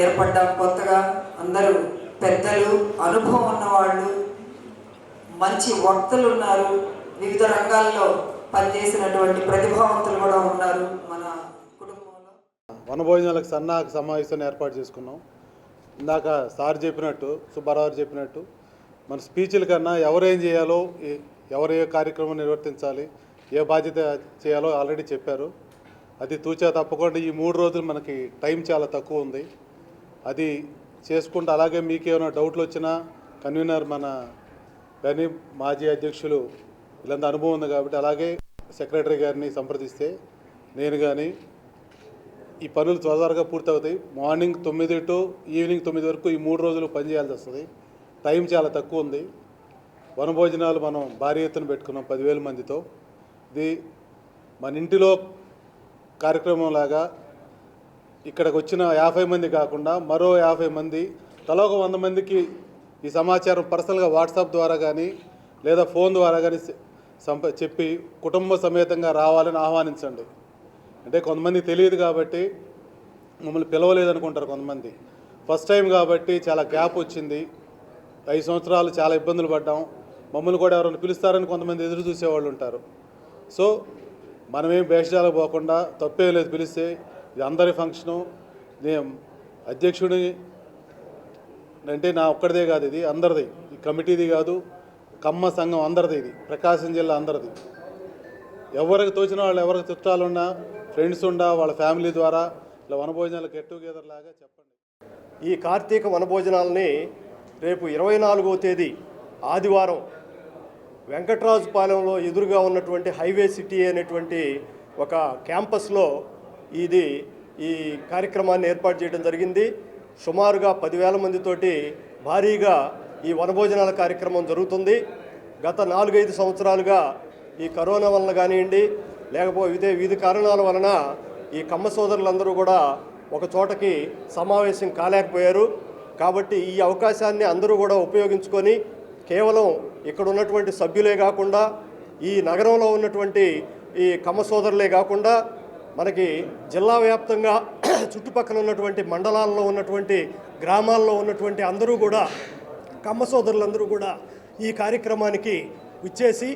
[SPEAKER 12] ఏర్పడ్డాం కొత్తగా. అందరూ పెద్దలు, అనుభవం ఉన్నవాళ్ళు, మంచి వక్తలు ఉన్నారు, వివిధ రంగాల్లో పనిచేసినటువంటి ప్రతిభావంతులు కూడా ఉన్నారు మన కుటుంబంలో.
[SPEAKER 13] వనభోజనాలకు సన్నాహక సమావేశాన్ని ఏర్పాటు చేసుకున్నాం. ఇందాక సార్ చెప్పినట్టు, సుబ్బారావు చెప్పినట్టు మన స్పీచ్ల కన్నా ఎవరేం చేయాలో, ఎవరు ఏ కార్యక్రమం నిర్వర్తించాలి, ఏ బాధ్యత చేయాలో ఆల్రెడీ చెప్పారు. అది తూచా తప్పకుండా ఈ 3 రోజులు మనకి టైం చాలా తక్కువ ఉంది. అది చేసుకుంటూ అలాగే మీకు ఏమైనా డౌట్లు వచ్చినా కన్వీనర్ మన కానీ మాజీ అధ్యక్షులు వీళ్ళంతా అనుభవం ఉంది కాబట్టి అలాగే సెక్రటరీ గారిని సంప్రదిస్తే నేను కానీ ఈ పనులు త్వరగా పూర్తవుతాయి. మార్నింగ్ 9 to ఈవినింగ్ 9 వరకు ఈ 3 రోజులు పనిచేయాల్సి వస్తుంది. టైం చాలా తక్కువ ఉంది. వనభోజనాలు మనం భారీ ఎత్తున పెట్టుకున్నాం 10,000 మందితో. ఇది మన ఇంటిలో కార్యక్రమం లాగా ఇక్కడికి వచ్చిన 50 మంది కాకుండా మరో 50 మంది, తలా ఒక 100 మందికి ఈ సమాచారం పర్సనల్గా వాట్సాప్ ద్వారా కానీ లేదా ఫోన్ ద్వారా కానీ చెప్పి కుటుంబ సమేతంగా రావాలని ఆహ్వానించండి. అంటే కొంతమంది తెలియదు కాబట్టి మమ్మల్ని పిలవలేదనుకుంటారు కొంతమంది. ఫస్ట్ టైం కాబట్టి చాలా గ్యాప్ వచ్చింది. 5 సంవత్సరాలు చాలా ఇబ్బందులు పడ్డాం. మమ్మల్ని కూడా ఎవరైనా పిలుస్తారని కొంతమంది ఎదురు చూసేవాళ్ళు ఉంటారు. సో మనమేం భేషజాలకు పోకుండా తప్పేం లేదు, పిలిస్తే ఇది అందరి ఫంక్షను. నేను అధ్యక్షుడి అంటే నా ఒక్కడిదే కాదు, ఇది అందరిది, ఈ కమిటీది కాదు, కమ్మ సంఘం అందరిది, ఇది ప్రకాశం జిల్లా అందరిది. ఎవరికి తోచిన వాళ్ళు, ఎవరికి చుట్టాలున్నా, ఫ్రెండ్స్ ఉండా, వాళ్ళ ఫ్యామిలీ ద్వారా ఇలా వనభోజనాలు గెట్ టుగెదర్ లాగా చెప్పండి.
[SPEAKER 14] ఈ కార్తీక వనభోజనాలని రేపు 24వ తేదీ ఆదివారం వెంకట్రాజుపాలెంలో ఎదురుగా ఉన్నటువంటి హైవే సిటీ అనేటువంటి ఒక క్యాంపస్లో ఈ కార్యక్రమాన్ని ఏర్పాటు చేయడం జరిగింది. సుమారుగా 10,000 మందితోటి భారీగా ఈ వనభోజనాల కార్యక్రమం జరుగుతుంది. గత 4-5 సంవత్సరాలుగా ఈ కరోనా వలన కానివ్వండి, లేకపోతే వివిధ కారణాల వలన ఈ కమ్మ సోదరులందరూ కూడా ఒక చోటకి సమావేశం కాలేకపోయారు. కాబట్టి ఈ అవకాశాన్ని అందరూ కూడా ఉపయోగించుకొని కేవలం ఇక్కడ ఉన్నటువంటి సభ్యులే కాకుండా ఈ నగరంలో ఉన్నటువంటి ఈ కమ్మ సోదరులే కాకుండా మనకి జిల్లా వ్యాప్తంగా చుట్టుపక్కల ఉన్నటువంటి మండలాల్లో ఉన్నటువంటి గ్రామాల్లో ఉన్నటువంటి అందరూ కూడా కమ్మ సోదరులందరూ కూడా ఈ కార్యక్రమానికి విచ్చేసి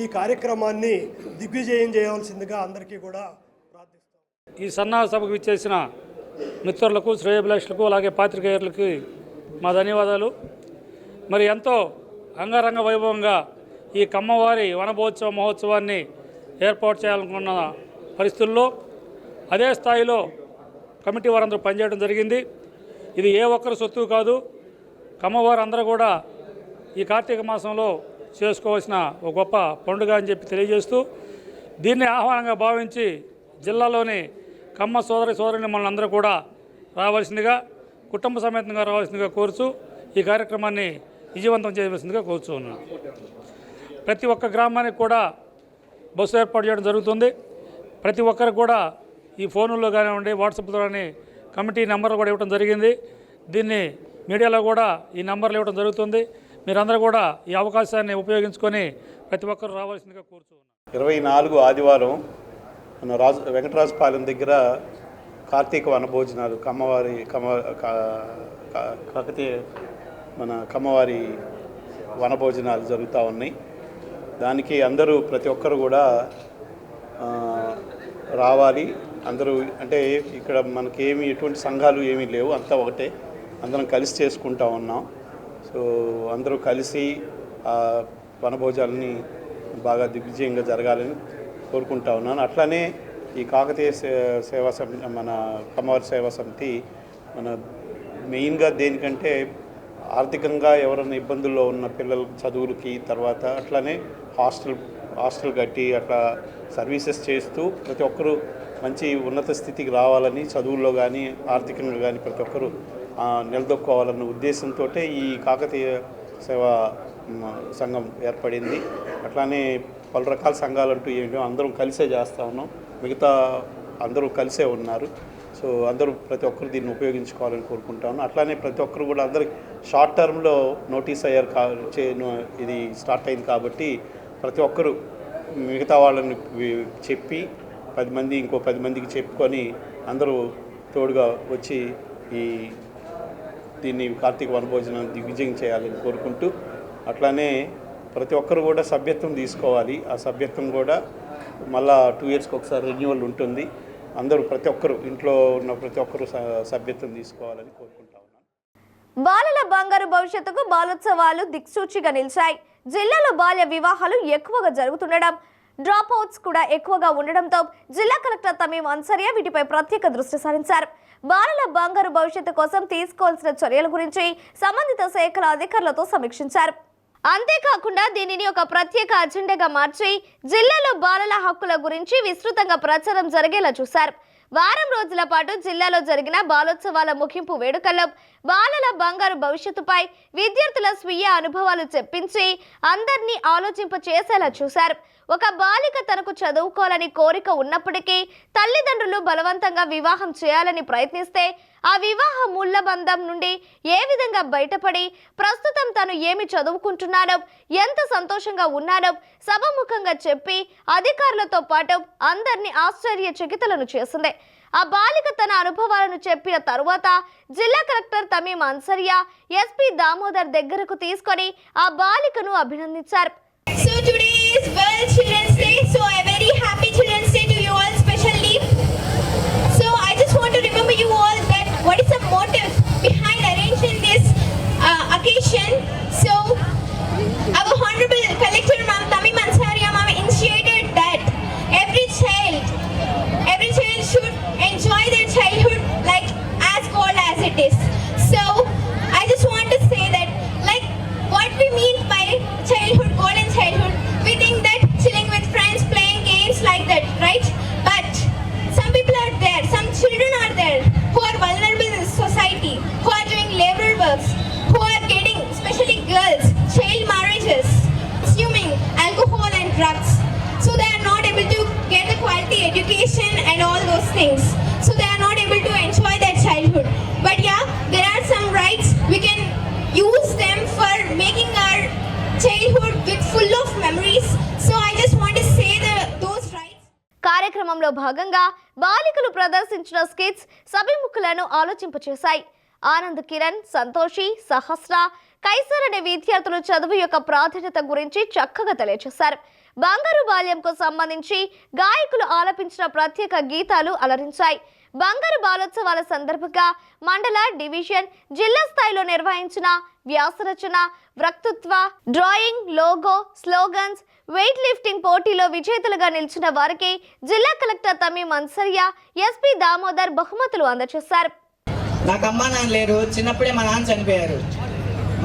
[SPEAKER 14] ఈ కార్యక్రమాన్ని దిగ్విజయం చేయవలసిందిగా అందరికీ కూడా ప్రార్థిస్తాం.
[SPEAKER 15] ఈ సన్నాహ సభకు విచ్చేసిన మిత్రులకు, శ్రేయోభిలాషులకు, అలాగే పాత్రికేయులకు మా ధన్యవాదాలు. మరి ఎంతో అంగరంగ వైభవంగా ఈ కమ్మవారి వనభోత్సవ మహోత్సవాన్ని ఏర్పాటు చేయాలనుకున్న పరిస్థితుల్లో అదే స్థాయిలో కమిటీ వారందరూ పనిచేయడం జరిగింది. ఇది ఏ ఒక్కరి సొత్తు కాదు. కమ్మవారు అందరూ కూడా ఈ కార్తీక మాసంలో చేసుకోవాల్సిన ఒక గొప్ప పండుగ అని చెప్పి తెలియజేస్తూ దీన్ని ఆహ్వానంగా భావించి జిల్లాలోని కమ్మ సోదరుని మనందరూ కూడా రావాల్సిందిగా, కుటుంబ సమేతంగా రావాల్సిందిగా కోరుచూ ఈ కార్యక్రమాన్ని విజయవంతం చేయవలసిందిగా కోరుచూ ఉన్నాను. ప్రతి ఒక్క గ్రామానికి కూడా బస్సు ఏర్పాటు చేయడం జరుగుతుంది. ప్రతి ఒక్కరికి కూడా ఈ ఫోన్లో కానివ్వండి, వాట్సాప్ ద్వారానే కమిటీ నెంబర్లు కూడా ఇవ్వడం జరిగింది. దీన్ని మీడియాలో కూడా ఈ నెంబర్లు ఇవ్వడం జరుగుతుంది. మీరందరూ కూడా ఈ అవకాశాన్ని ఉపయోగించుకొని ప్రతి ఒక్కరు రావాల్సిందిగా కోరుచూ ఉన్నాను.
[SPEAKER 13] 24 ఆదివారం మన వెంకటరాజుపాలెం దగ్గర కార్తీక వనభోజనాలు కాకతీయ మన కమ్మవారి వనభోజనాలు జరుగుతూ ఉన్నాయి. దానికి అందరూ ప్రతి ఒక్కరు కూడా రావాలి. అందరూ అంటే ఇక్కడ మనకేమి ఎటువంటి సంఘాలు ఏమీ లేవు, అంతా ఒకటే, అందరం కలిసి చేసుకుంటా ఉన్నాం. సో అందరూ కలిసి వనభోజనాలని బాగా దిగ్విజయంగా జరగాలని కోరుకుంటా ఉన్నాను. అట్లానే ఈ కాకతీయ సేవా సమితి, మన కమ్మవారి సేవా సమితి మన మెయిన్గా దేనికంటే ఆర్థికంగా ఎవరైనా ఇబ్బందుల్లో ఉన్న పిల్లల చదువులకి, తర్వాత అట్లానే హాస్టల్ కట్టి అట్లా సర్వీసెస్ చేస్తూ ప్రతి ఒక్కరూ మంచి ఉన్నత స్థితికి రావాలని, చదువుల్లో కానీ ఆర్థికంగా కానీ ప్రతి ఒక్కరూ నిలదొక్కోవాలన్న ఉద్దేశంతో ఈ కాకతీయ సేవా సంఘం ఏర్పడింది. అట్లానే పలు రకాల సంఘాలంటూ ఏంటో అందరం కలిసే చేస్తూ ఉన్నాం. మిగతా అందరూ కలిసే ఉన్నారు. సో అందరూ ప్రతి ఒక్కరు దీన్ని ఉపయోగించుకోవాలని కోరుకుంటాను. అట్లానే ప్రతి ఒక్కరు కూడా అందరికి షార్ట్ టర్మ్లో నోటీస్ అయ్యారు, ఇది స్టార్ట్ అయింది కాబట్టి ప్రతి ఒక్కరు మిగతా వాళ్ళని చెప్పి 10 మంది ఇంకో 10 మందికి చెప్పుకొని అందరూ తోడుగా వచ్చి దీన్ని కార్తీక వనభోజనాన్ని దిగ్విజయం చేయాలని కోరుకుంటూ, అట్లానే ప్రతి ఒక్కరు కూడా సభ్యత్వం తీసుకోవాలి. ఆ సభ్యత్వం కూడా మళ్ళా 2 ఇయర్స్కి ఒకసారి రెన్యువల్ ఉంటుంది. అందరూ ప్రతి ఒక్కరు ఇంట్లో ఉన్న ప్రతి ఒక్కరు సభ్యత్వం తీసుకోవాలని కోరుకుంటా ఉన్నాను.
[SPEAKER 1] బాలల బంగారు భవిష్యత్తుకు బాలోత్సవాలు దిక్సూచిగా నిలిచాయి. జిల్లాలో బాల్య వివాహాలు ఎక్కువగా జరుగుతుండడం, డ్రాప్ అవుట్స్ కూడా ఎక్కువగా ఉండడంతో జిల్లా కలెక్టర్ తమీం అన్సరియా వీటిపై ప్రత్యేక దృష్టి సారించారు. బాలల బంగారు భవిష్యత్తు కోసం తీసుకోవాల్సిన చర్యల గురించి సంబంధిత శాఖల అధికారులతో సమీక్షించారు. అంతేకాకుండా దీనిని ఒక ప్రత్యేక అజెండాగా మార్చి జిల్లాలో బాలల హక్కుల గురించి విస్తృతంగా ప్రచారం జరిగేలా చూశారు. వారం రోజుల పాటు జిల్లాలో జరిగిన బాలోత్సవాల ముగింపు వేడుకల్లో బాలల బంగారు భవిష్యత్తుపై విద్యార్థుల స్వీయ అనుభవాలు చెప్పించి అందరినీ ఆలోచింప చేసేలా చూశారు. ఒక బాలిక తనకు చదువుకోవాలని కోరిక ఉన్నప్పటికీ తల్లిదండ్రులు బలవంతంగా వివాహం చేయాలని ప్రయత్నిస్తే ఆ వివాహ మూలబంధం నుండి ఏ విధంగా బయటపడి ప్రస్తుతం తను ఏమి చదువుకుంటున్నానో, ఎంత సంతోషంగా ఉన్నానో సభముఖంగా చెప్పి అధికారులతో పాటు అందరినీ ఆశ్చర్యచకితులను చేసింది. ఆ బాలిక తన అనుభవాలను చెప్పిన తరువాత జిల్లా కలెక్టర్ తమీం అన్సరియా ఎస్పీ దామోదర్ దగ్గరకు తీసుకొని ఆ బాలికను అభినందించారు.
[SPEAKER 16] So today is World Children's Day, so a very happy Children's Day to you all, especially. So I just want to remember you all that what is the motive behind arranging this occasion. So our Honorable Collector Ma'am Tamim Ansariya Ma'am initiated that every child should enjoy their childhood like as good as it is. So I just want to say that like what we mean by childhood, golden childhood, we think that chilling with friends, playing games like that, right? But some people are there, some children are there who are vulnerable in society, who are doing labor works, who are getting, especially girls, child marriages, consuming alcohol and drugs. So they are not able to get the quality education and all those things. So they are not able to enjoy their childhood. But yeah, there are some rights we can use them for making our childhood with full of memories. So I just want to say those rights.
[SPEAKER 1] కార్యక్రమంలో భాగంగా బాలికలు ప్రదర్శించిన skits సభిముఖులను ఆలోచింపచేశాయి. Anand, Kiran, Santoshi, సహస్ర, Kaiser అనే విద్యార్థులు చదువు యొక్క ప్రాధాన్యత గురించి చక్కగా తెలియజేశారు. బంగారు బాల్యంకు సంబంధించి గాయకులు ఆలపించిన ప్రత్యేక గీతాలు అలరించాయి. బంగారు బాలోత్సవాల సందర్భంగా మండల, డివిజన్, జిల్లా స్థాయిలో నిర్వహించిన వ్యాసరచన, వక్తృత్వ, drawing, logo, slogans, weight lifting పోటీలో విజేతలుగా నిలిచిన వారికి జిల్లా కలెక్టర్ తమీం అన్సరియా ఎస్పీ దామోదర్ బహుమతులు అందజేశారు.
[SPEAKER 17] నాకు అమ్మ నాన్న లేరు, చిన్నప్పుడే మా నాన్న చనిపోయారు.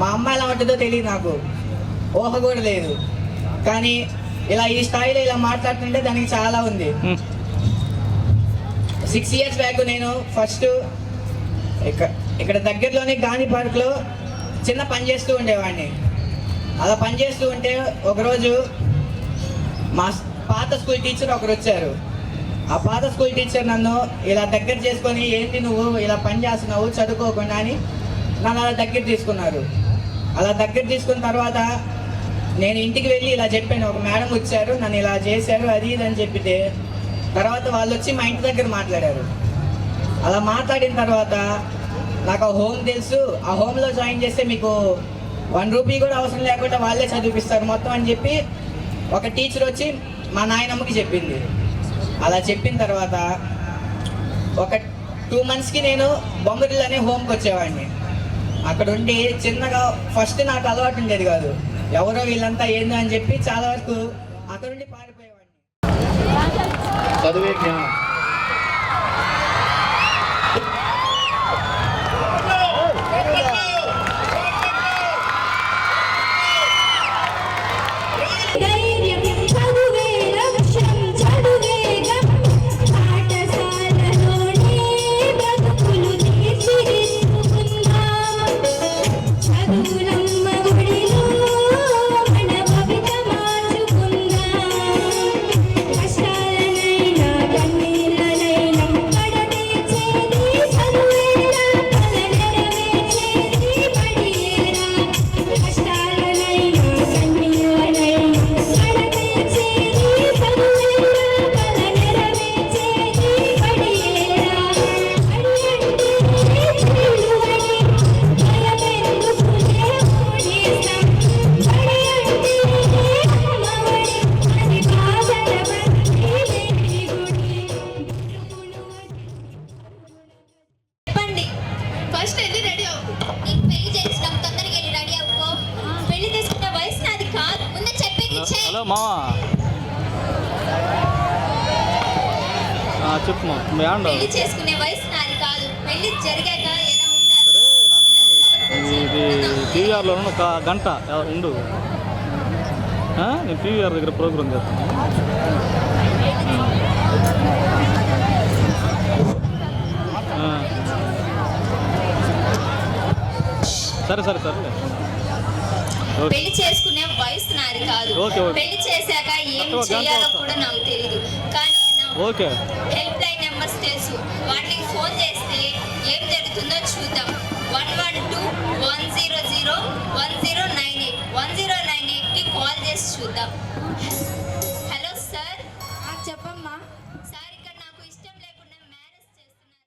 [SPEAKER 17] మా అమ్మ ఎలా ఉంటుందో తెలియదు, నాకు ఊహ కూడా లేదు. కానీ ఇలా ఈ స్థాయిలో ఇలా మాట్లాడుతుంటే దానికి చాలా ఉంది. 6 years బ్యాక్ నేను ఫస్ట్ ఇక్కడ దగ్గరలోనే గాంధీ పార్క్లో చిన్న పని చేస్తూ ఉండేవాడిని. అలా పని చేస్తూ ఉంటే ఒకరోజు మా పాత స్కూల్ టీచర్ ఒకరు వచ్చారు. ఆ పాత స్కూల్ టీచర్ నన్ను ఇలా దగ్గర చేసుకొని, ఏంటి నువ్వు ఇలా పని చేస్తున్నావు చదువుకోకుండా అని నన్ను అలా దగ్గర తీసుకున్నారు. అలా దగ్గర తీసుకున్న తర్వాత నేను ఇంటికి వెళ్ళి ఇలా చెప్పాను, ఒక మేడం వచ్చారు నన్ను ఇలా చేశారు అది ఇది అని చెప్పితే తర్వాత వాళ్ళు వచ్చి మా ఇంటి దగ్గర మాట్లాడారు. అలా మాట్లాడిన తర్వాత నాకు ఆ హోమ్ తెలుసు, ఆ హోమ్లో జాయిన్ చేస్తే మీకు 1 రూపీ కూడా అవసరం లేకుండా వాళ్ళే చదివిస్తారు మొత్తం అని చెప్పి ఒక టీచర్ వచ్చి మా నాయనమ్మకి చెప్పింది. అలా చెప్పిన తర్వాత ఒక 2 monthsకి నేను బొమ్మరిల్లు అనే హోమ్కి వచ్చేవాడిని. అక్కడ ఉండి చిన్నగా ఫస్ట్ నాకు అలవాటు ఉండేది కాదు, ఎవరో వీళ్ళంతా ఏందో అని చెప్పి చాలా వరకు అక్కడ నుండి పారిపోయేవాడిని. చదువే జ్ఞానం.
[SPEAKER 18] హలో మావా చెప్పు
[SPEAKER 16] పెళ్లి చేసుకునే వయసు నాది కాదు, పెళ్లి జరిగాక ఎలా
[SPEAKER 18] ఉండాలి. ఇది టీవీఆర్లో ఒక గంట ఉండు, నేను టీవీఆర్ దగ్గర ప్రోగ్రామ్ చేస్తాను. సరే సరే సరే.
[SPEAKER 16] పెళ్లి చేసుకునే వయసు నాది కాదు. పెళ్లి చేశాక ఏం చేయాలో కూడా నాకు తెలియదు. కానీ హెల్ప్ లైన్ నెంబర్స్ తెలుసు. వాటికి ఫోన్ చేస్తే ఏం జరుగుతుందో చూద్దాం. 112-100-1098 1098కి కాల్ చేసి చూద్దాం. Hello sir. చెప్పమ్మా. సార్ ఇక్కడ నాకు ఇష్టం లేకుండా మ్యారేజ్ చేస్తున్నారు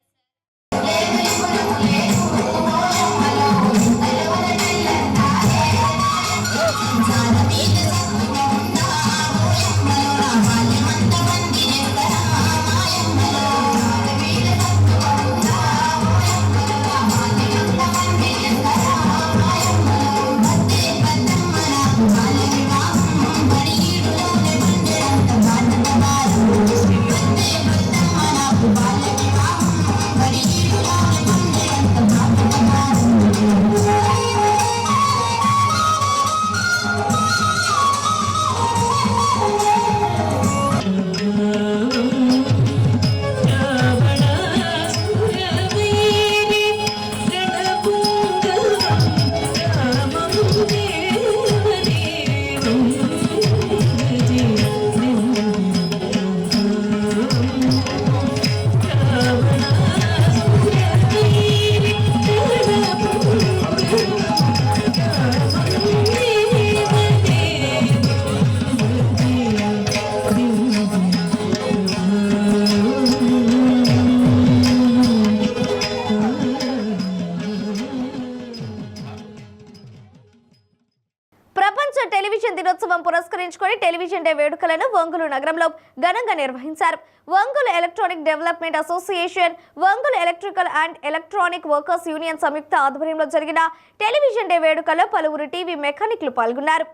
[SPEAKER 16] పురస్కరించుకొని టెలివిజన్ డే వేడుకలను ఒంగోలు నగరంలో ఘనంగా నిర్వహించారు. Ongole electronic development association, Ongole electrical and electronic workers union సంయుక్త ఆధ్వర్యంలో జరిగిన టెలివిజన్ డే వేడుకలో పలువురు టీవీ మెకానిక్లు పాల్గొన్నారు.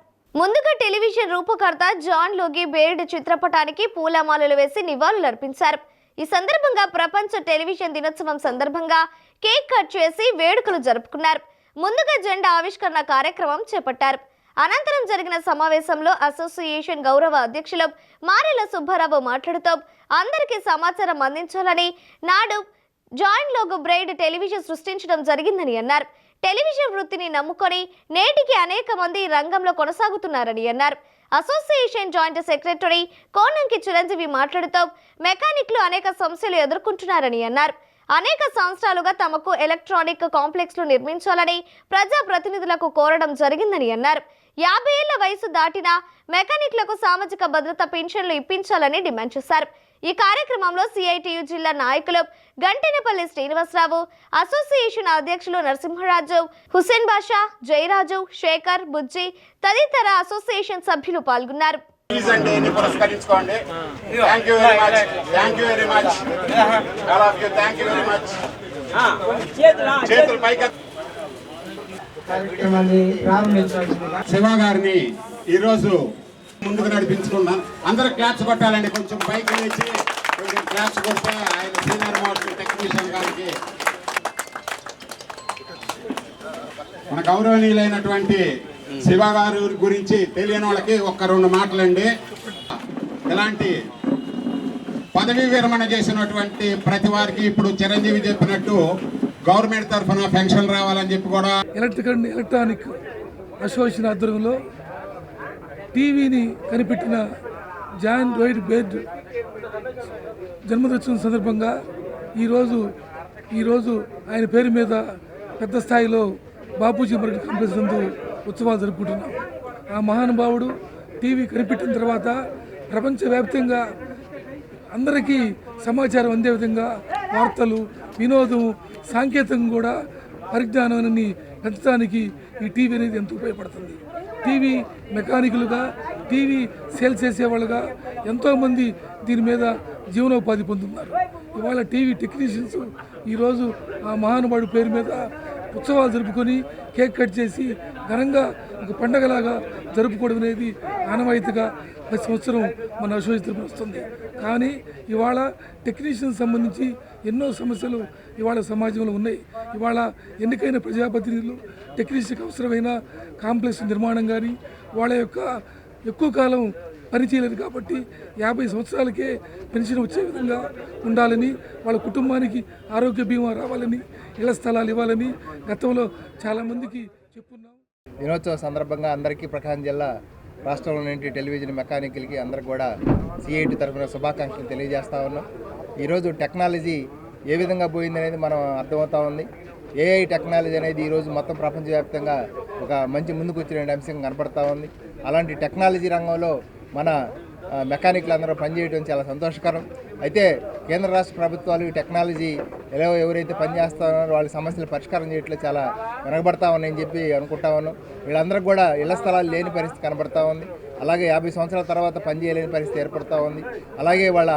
[SPEAKER 16] ముందుగా టెలివిజన్ రూపకర్త జాన్ లోగి బేర్డ్ చిత్రపటానికి పూలమాలలు వేసి నివాళులర్పించారు. ఈ సందర్భంగా ప్రపంచ టెలివిజన్ దినోత్సవం సందర్భంగా కేక్ కట్ చేసి వేడుకలు జరుపుకున్నారు. ముందుగా జెండా ఆవిష్కరణ కార్యక్రమం చేపట్టారు. అనంతరం జరిగిన సమావేశంలో అసోసియేషన్ గౌరవ అధ్యక్షులు మారెల సుబ్బారావు మాట్లాడుతూ అందరికీ సమాచారం అందించాలని నాడు జాన్ లోగో బ్రైడ్ టెలివిజన్ సృష్టించడం జరిగిందని అన్నారు. టెలివిజన్ వృత్తిని నమ్ముకొని నేటికి అనేక మంది రంగంలో కొనసాగుతున్నారని అన్నారు. Association joint secretary Konanki Chiranjeevi మాట్లాడుతూ మెకానిక్లు అనేక సమస్యలు ఎదుర్కొంటున్నారని అన్నారు. అనేక సంవత్సరాలుగా తమకు ఎలక్ట్రానిక్ కాంప్లెక్స్లు నిర్మించాలని ప్రజాప్రతినిధులకు కోరడం జరిగిందని అన్నారు. 50 ఏళ్ల వయసు దాటిన మెకానిక్లకు సామాజిక భద్రత పెన్షన్లు ఇప్పించాలని డిమాండ్ చేశారు. ఈ కార్యక్రమంలో సిఐటియు జిల్లా నాయకులు గంటెనపల్లి శ్రీనివాసరావు, అసోసియేషన్ అధ్యక్షులు నరసింహరాజు, హుసేన్ బాషా, జయరాజు, శేఖర్, బుజ్జి తదితర అసోసియేషన్ సభ్యులు పాల్గొన్నారు.
[SPEAKER 19] శివ గారిని ఈరోజు ముందుకు నడిపించుకున్నాం. అందరూ క్లాప్స్ కొట్టాలండి. కొంచెం పైకి వేసి కొంచెం క్లాప్స్ కొడితే ఆయన సీనియర్ మోస్ట్ టెక్నీషియన్ గారికి, మన గౌరవనీయులైనటువంటి శివ గారి గురించి తెలియని వాళ్ళకి ఒక్క 2 మాటలండి. ఇలాంటి పదవీ విరమణ చేసినటువంటి ప్రతి వారికి ఇప్పుడు చిరంజీవి చెప్పినట్టు గవర్నమెంట్ తరఫున పెన్షన్ రావాలని చెప్పి కూడా
[SPEAKER 20] ఎలక్ట్రానిక్ అసోసియేషన్ ఆధ్వర్యంలో టీవీని కనిపెట్టిన జాన్ లోయిడ్ బేర్డ్ జన్మదినోత్సవం సందర్భంగా ఈరోజు ఆయన పేరు మీద పెద్ద స్థాయిలో బాపూజీ మరొక కాంప్లెక్స్ నందు ఉత్సవాలు జరుపుకుంటున్నాం. ఆ మహానుభావుడు టీవీ కనిపెట్టిన తర్వాత ప్రపంచవ్యాప్తంగా అందరికీ సమాచారం అందే విధంగా వార్తలు, వినోదం, సాంకేతికం కూడా పరిజ్ఞానాన్ని పెంచడానికి ఈ టీవీ అనేది ఎంతో ఉపయోగపడుతుంది. టీవీ మెకానికలుగా, టీవీ సేల్స్ చేసేవాళ్ళుగా ఎంతోమంది దీని మీద జీవనోపాధి పొందుతున్నారు. ఇవాళ టీవీ టెక్నీషియన్స్ ఈరోజు ఆ మహానుభావుడి పేరు మీద ఉత్సవాలు జరుపుకొని కేక్ కట్ చేసి ఘనంగా ఒక పండగలాగా జరుపుకోవడం అనేది ఆనవాయితీగా ప్రతి సంవత్సరం మన అసోసియేషన్ వస్తుంది. కానీ ఇవాళ టెక్నీషియన్ సంబంధించి ఎన్నో సమస్యలు ఇవాళ సమాజంలో ఉన్నాయి. ఇవాళ ఎన్నికైన ప్రజాప్రతినిధులు టెక్నీషియన్కి అవసరమైన కాంప్లెక్స్ నిర్మాణం కానీ, వాళ్ళ యొక్క ఎక్కువ కాలం పనిచేయలేదు కాబట్టి 50 సంవత్సరాలకే పెన్షన్ వచ్చే విధంగా ఉండాలని, వాళ్ళ కుటుంబానికి ఆరోగ్య బీమా రావాలని, ఇళ్ల స్థలాలు ఇవ్వాలని గతంలో చాలామందికి చెప్పున్నాం.
[SPEAKER 21] దినోత్సవ సందర్భంగా అందరికీ ప్రకాశం జిల్లా రాష్ట్రంలోని టెలివిజన్ మెకానికల్కి అందరికి కూడా సిఐటి తరఫున శుభాకాంక్షలు తెలియజేస్తా ఉన్నాం. ఈరోజు టెక్నాలజీ ఏ విధంగా పోయింది అనేది మనం అర్థమవుతా ఉంది. ఏఐ టెక్నాలజీ అనేది ఈరోజు మొత్తం ప్రపంచవ్యాప్తంగా ఒక మంచి ముందుకు వచ్చిన అంశం కనపడతా ఉంది. అలాంటి టెక్నాలజీ రంగంలో మన మెకానిక్లు అందరూ పనిచేయడం చాలా సంతోషకరం. అయితే కేంద్ర రాష్ట్ర ప్రభుత్వాలు ఈ టెక్నాలజీ ఎవరైతే పనిచేస్తారో వాళ్ళ సమస్యలు పరిష్కారం చేయట్లో చాలా వెనకబడతా ఉన్నాయని చెప్పి అనుకుంటా ఉన్నాం. వీళ్ళందరికీ కూడా ఇళ్ల స్థలాలు లేని పరిస్థితి కనబడతా ఉంది. అలాగే 50 సంవత్సరాల తర్వాత పనిచేయలేని పరిస్థితి ఏర్పడుతూ ఉంది. అలాగే వాళ్ళ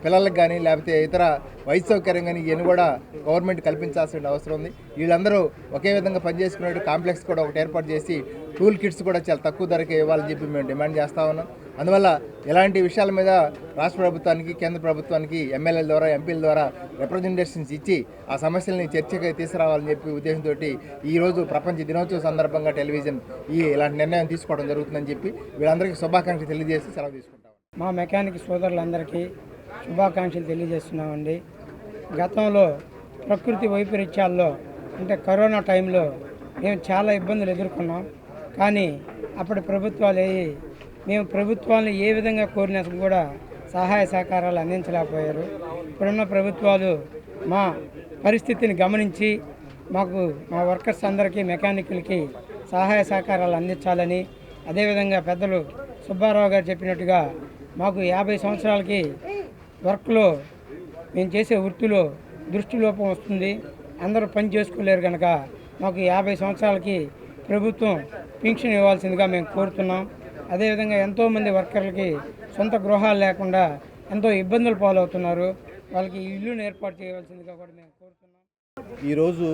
[SPEAKER 21] పిల్లలకు కానీ లేకపోతే ఇతర వైద్య సౌకర్యం కానీ ఇవన్నీ కూడా గవర్నమెంట్ కల్పించాల్సిన అవసరం ఉంది. వీళ్ళందరూ ఒకే విధంగా పనిచేసుకునే కాంప్లెక్స్ కూడా ఒకటి ఏర్పాటు చేసి టూల్ కిట్స్ కూడా చాలా తక్కువ ధరకే ఇవ్వాలని చెప్పి మేము డిమాండ్ చేస్తూ ఉన్నాం. అందువల్ల ఇలాంటి విషయాల మీద రాష్ట్ర ప్రభుత్వానికి, కేంద్ర ప్రభుత్వానికి ఎమ్మెల్యేల ద్వారా, ఎంపీల ద్వారా రిప్రజెంటేషన్స్ ఇచ్చి ఆ సమస్యల్ని చర్చకి తీసుకురావాలని చెప్పి ఉద్దేశంతో ఈరోజు ప్రపంచ దినోత్సవ సందర్భంగా టెలివిజన్ ఇలాంటి నిర్ణయం తీసుకోవడం జరుగుతుందని చెప్పి వీళ్ళందరికీ శుభాకాంక్షలు తెలియజేసి సెలవు తీసుకుంటాం.
[SPEAKER 22] మా మెకానిక్ సోదరులందరికీ శుభాకాంక్షలు తెలియజేస్తున్నామండి. గతంలో ప్రకృతి వైపరీత్యాల్లో అంటే కరోనా టైంలో మేము చాలా ఇబ్బందులు ఎదుర్కొన్నాం. కానీ అప్పటి ప్రభుత్వాలు మేము ప్రభుత్వాలను ఏ విధంగా కోరినా కూడా సహాయ సహకారాలు అందించలేకపోయారు. ఇప్పుడున్న ప్రభుత్వాలు మా పరిస్థితిని గమనించి మాకు మా వర్కర్స్ అందరికీ, మెకానికులకి సహాయ సహకారాలు అందించాలని, అదేవిధంగా పెద్దలు సుబ్బారావు గారు చెప్పినట్టుగా మాకు 50 సంవత్సరాలకి వర్క్లో మేము చేసే వృత్తిలో దృష్టిలోపం వస్తుంది, అందరూ పని చేసుకోలేరు కనుక మాకు 50 సంవత్సరాలకి ప్రభుత్వం పెన్షన్ ఇవ్వాల్సిందిగా మేము కోరుతున్నాం. అదేవిధంగా ఎంతోమంది వర్కర్లకి సొంత గృహాలు లేకుండా ఎంతో ఇబ్బందులు పాలవుతున్నారు. వాళ్ళకి ఇల్లును ఏర్పాటు చేయవలసిందిగా కూడా మేము కోరుతున్నాం.
[SPEAKER 23] ఈరోజు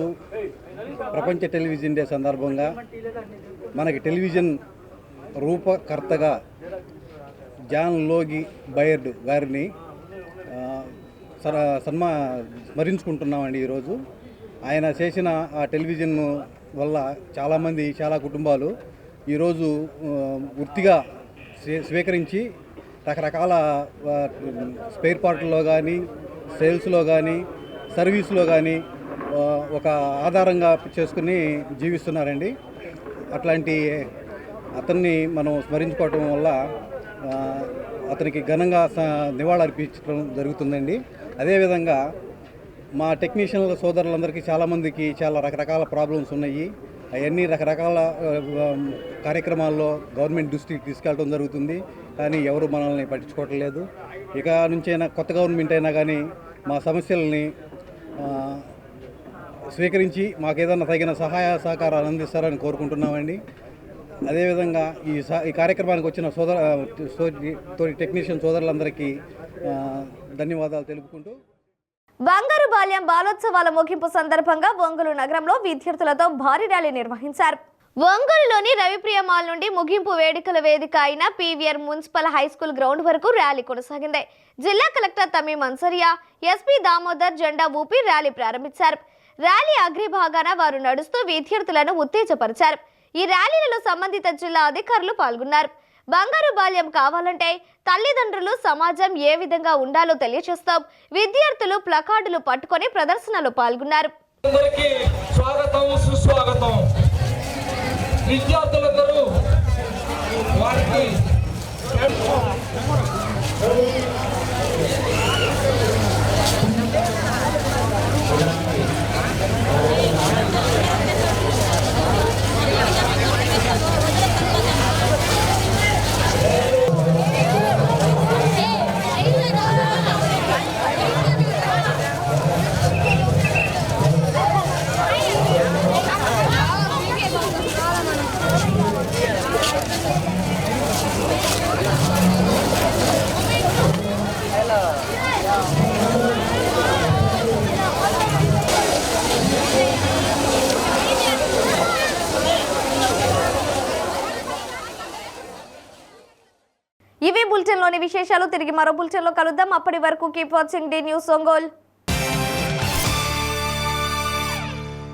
[SPEAKER 23] ప్రపంచ టెలివిజన్ డే సందర్భంగా మనకి టెలివిజన్ రూపకర్తగా జాన్ లోగి బయర్డ్ గారిని స్మరించుకుంటున్నామండి. ఈరోజు ఆయన చేసిన ఆ టెలివిజన్ వల్ల చాలామంది, చాలా కుటుంబాలు ఈరోజు వృత్తిగా స్వీకరించి రకరకాల స్పేర్ పార్ట్లలో కానీ, సేల్స్లో కానీ, సర్వీస్లో కానీ ఒక ఆధారంగా చేసుకుని జీవిస్తున్నారండి. అట్లాంటి అతన్ని మనం స్మరించుకోవటం వల్ల అతనికి ఘనంగా నివాళులర్పించడం జరుగుతుందండి. అదేవిధంగా మా టెక్నీషియన్ల సోదరులందరికీ చాలామందికి చాలా రకరకాల ప్రాబ్లమ్స్ ఉన్నాయి. అవన్నీ రకరకాల కార్యక్రమాల్లో గవర్నమెంట్ దృష్టికి తీసుకెళ్ళడం జరుగుతుంది. కానీ ఎవరు మనల్ని పట్టించుకోవటం లేదు. ఇక నుంచైనా కొత్త గవర్నమెంట్ అయినా కానీ మా సమస్యల్ని స్వీకరించి మాకు ఏదైనా తగిన సహాయ సహకారాలు అందిస్తారని కోరుకుంటున్నామండి. అదేవిధంగా ఈ కార్యక్రమానికి వచ్చిన టెక్నీషియన్ సోదరులందరికీ ధన్యవాదాలు తెలుపుకుంటూ,
[SPEAKER 1] బంగారు బాల్యం బాలోత్సవాల ముగింపు సందర్భంగా ఒంగోలు నగరంలో విద్యార్థులతో భారీ ర్యాలీ నిర్వహించారు. ఒంగోలులోని రవిప్రియ మాల్ నుండి ముగింపు వేడుకల వేదిక అయిన PVR municipal high school ground వరకు ర్యాలీ కొనసాగింది. జిల్లా కలెక్టర్ తమ్మి మన్సరియా, ఎస్పీ దామోదర్ జెండా ఊపి ర్యాలీ ప్రారంభించారు. ర్యాలీ అగ్రభాగాన వారు నడుస్తూ విద్యార్థులను ఉత్తేజపరిచారు. ఈ ర్యాలీలలో సంబంధిత జిల్లా అధికారులు పాల్గొన్నారు. బంగారు బాల్యం కావాలంటే తల్లిదండ్రులు, సమాజం ఏ విధంగా ఉండాలో తెలియజేస్తాం. విద్యార్థులు ప్లకార్డులు పట్టుకొని ప్రదర్శనలో పాల్గొన్నారు.
[SPEAKER 24] స్వాగతం, సుస్వాగతం. విద్యార్థులందరూ వారికి
[SPEAKER 1] ఇవే బులెటిన్లోని విశేషాలు. తిరిగి మరో బులెటిన్లో కలుద్దాం. అప్పటి వరకు keep watching the news Ongole.